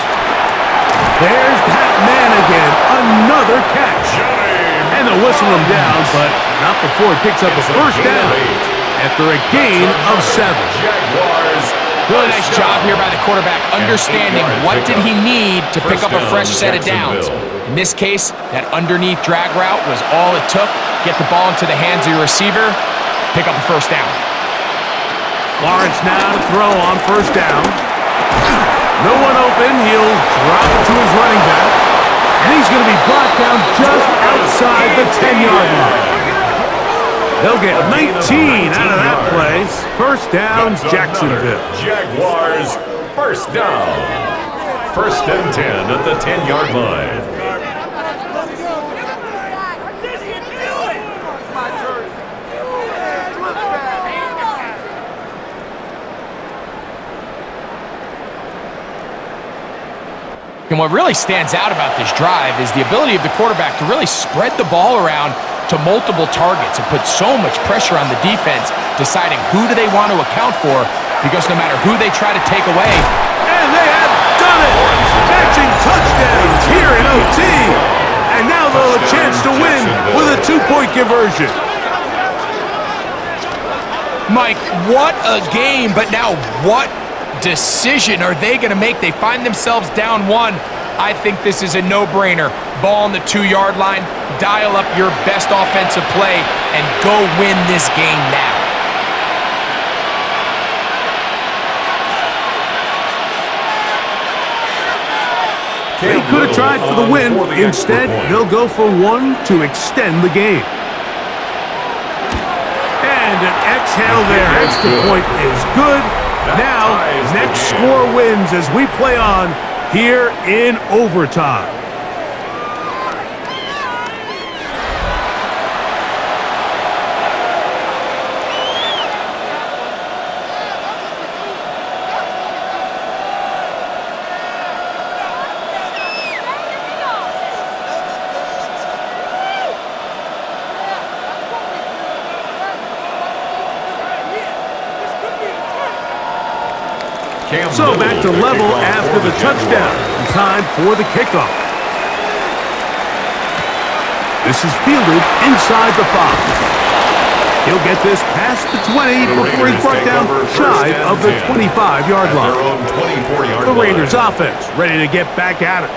There's that man again. Another catch. And they'll whistle him down, but not before he picks up a first down after a gain of 7. Jaguars. Really nice job here by the quarterback, understanding what did he need to pick up a fresh set of downs. In this case, that underneath drag route was all it took. Get the ball into the hands of your receiver, pick up a first down. Lawrence now to throw on first down. No one open. He'll drop it to his running back. And he's going to be brought down just outside the 10-yard line. They'll get 19 out of that play. First down, Jacksonville. Jaguars, first down. First and 10 at the 10-yard line. And what really stands out about this drive is the ability of the quarterback to really spread the ball around to multiple targets and put so much pressure on the defense, deciding who do they want to account for, because no matter who they try to take away. And they have done it! Matching touchdowns here in OT. And now they'll have a chance to win with a 2-point conversion. Mike, what a game, but now what decision are they going to make? They find themselves down 1. I think this is a no-brainer. Ball on the 2-yard line, dial up your best offensive play, and go win this game now. They could have tried for the win. Instead, they'll go for 1 to extend the game. And an exhale there. Extra point is good. Now, next score wins as we play on here in overtime. So back to level after the touchdown. Time for the kickoff. This is fielded inside the 5. He'll get this past the 20 before he's brought down shy of the 25-yard line. The Raiders offense ready to get back at it.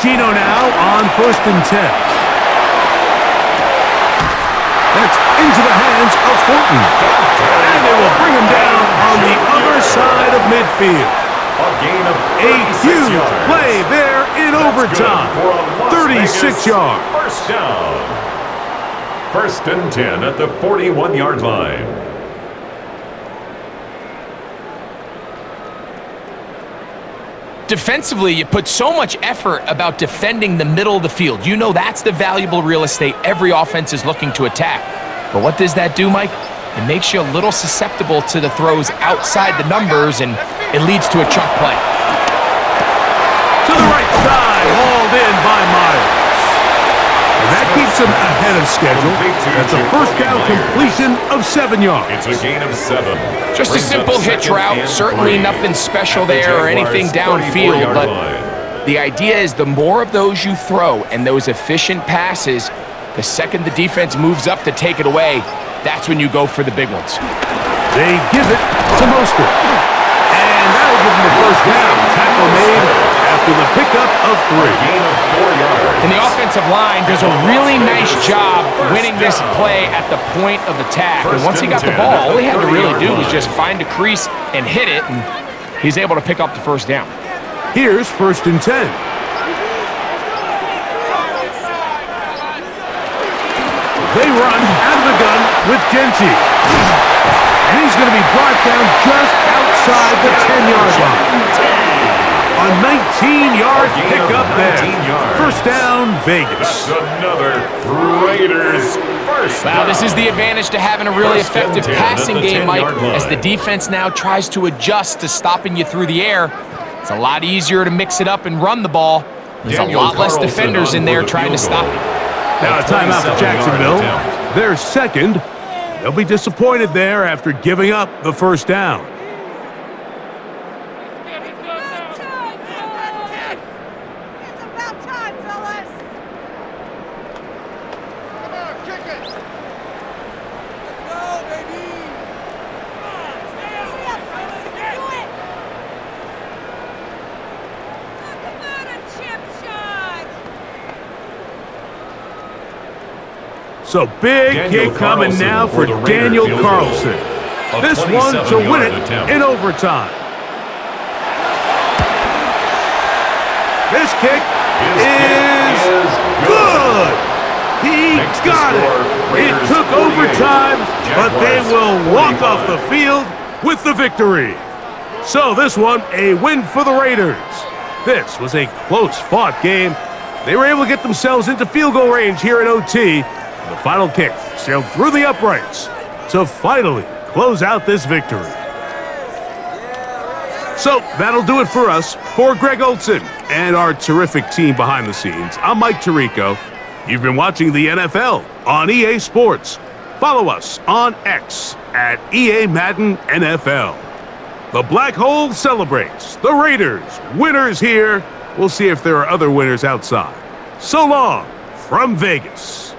Gino now on first and 10. That's into the hands of Thornton. And they will bring him down on the other side of midfield. A huge play there in overtime. 36 yards. First down. First and 10 at the 41-yard line. Defensively, you put so much effort about defending the middle of the field. You know that's the valuable real estate every offense is looking to attack. But what does that do, Mike? It makes you a little susceptible to the throws outside the numbers, and it leads to a chunk play. To the right side, hauled in by Myers. And that keeps him ahead of schedule. That's a first down completion of 7 yards. It's a gain of 7. Just a simple hitch route, certainly nothing special there or anything downfield, but the idea is the more of those you throw and those efficient passes, the second the defense moves up to take it away, that's when you go for the big ones. They give it to Mostert. And that'll give him the first down. Tackle made after the pickup of 3. Gain of 4 yards. And the offensive line does a really nice job winning this play at the point of attack. And once he got the ball, all he had to really do was just find a crease and hit it, and he's able to pick up the first down. Here's first and 10. They run out of the gun with Genty. And he's going to be brought down just outside the 10-yard line. A 19-yard pickup there. First down, Vegas. That's another Raiders first down. Wow, this is the advantage to having a really effective passing game, Mike, as the defense now tries to adjust to stopping you through the air. It's a lot easier to mix it up and run the ball. There's a lot less defenders in there trying to stop you. Now a timeout for Jacksonville. They're second. They'll be disappointed there after giving up the first down. So big kick coming now for Daniel Carlson. This one to win it in overtime. This kick is good. He got it. It took overtime, but they will walk off the field with the victory. So this one, a win for the Raiders. This was a close-fought game. They were able to get themselves into field goal range here in OT. The final kick sailed through the uprights to finally close out this victory. So that'll do it for us. For Greg Olson and our terrific team behind the scenes, I'm Mike Tirico. You've been watching the NFL on EA Sports. Follow us on X at EA Madden NFL. The Black Hole celebrates. The Raiders, winners here. We'll see if there are other winners outside. So long from Vegas.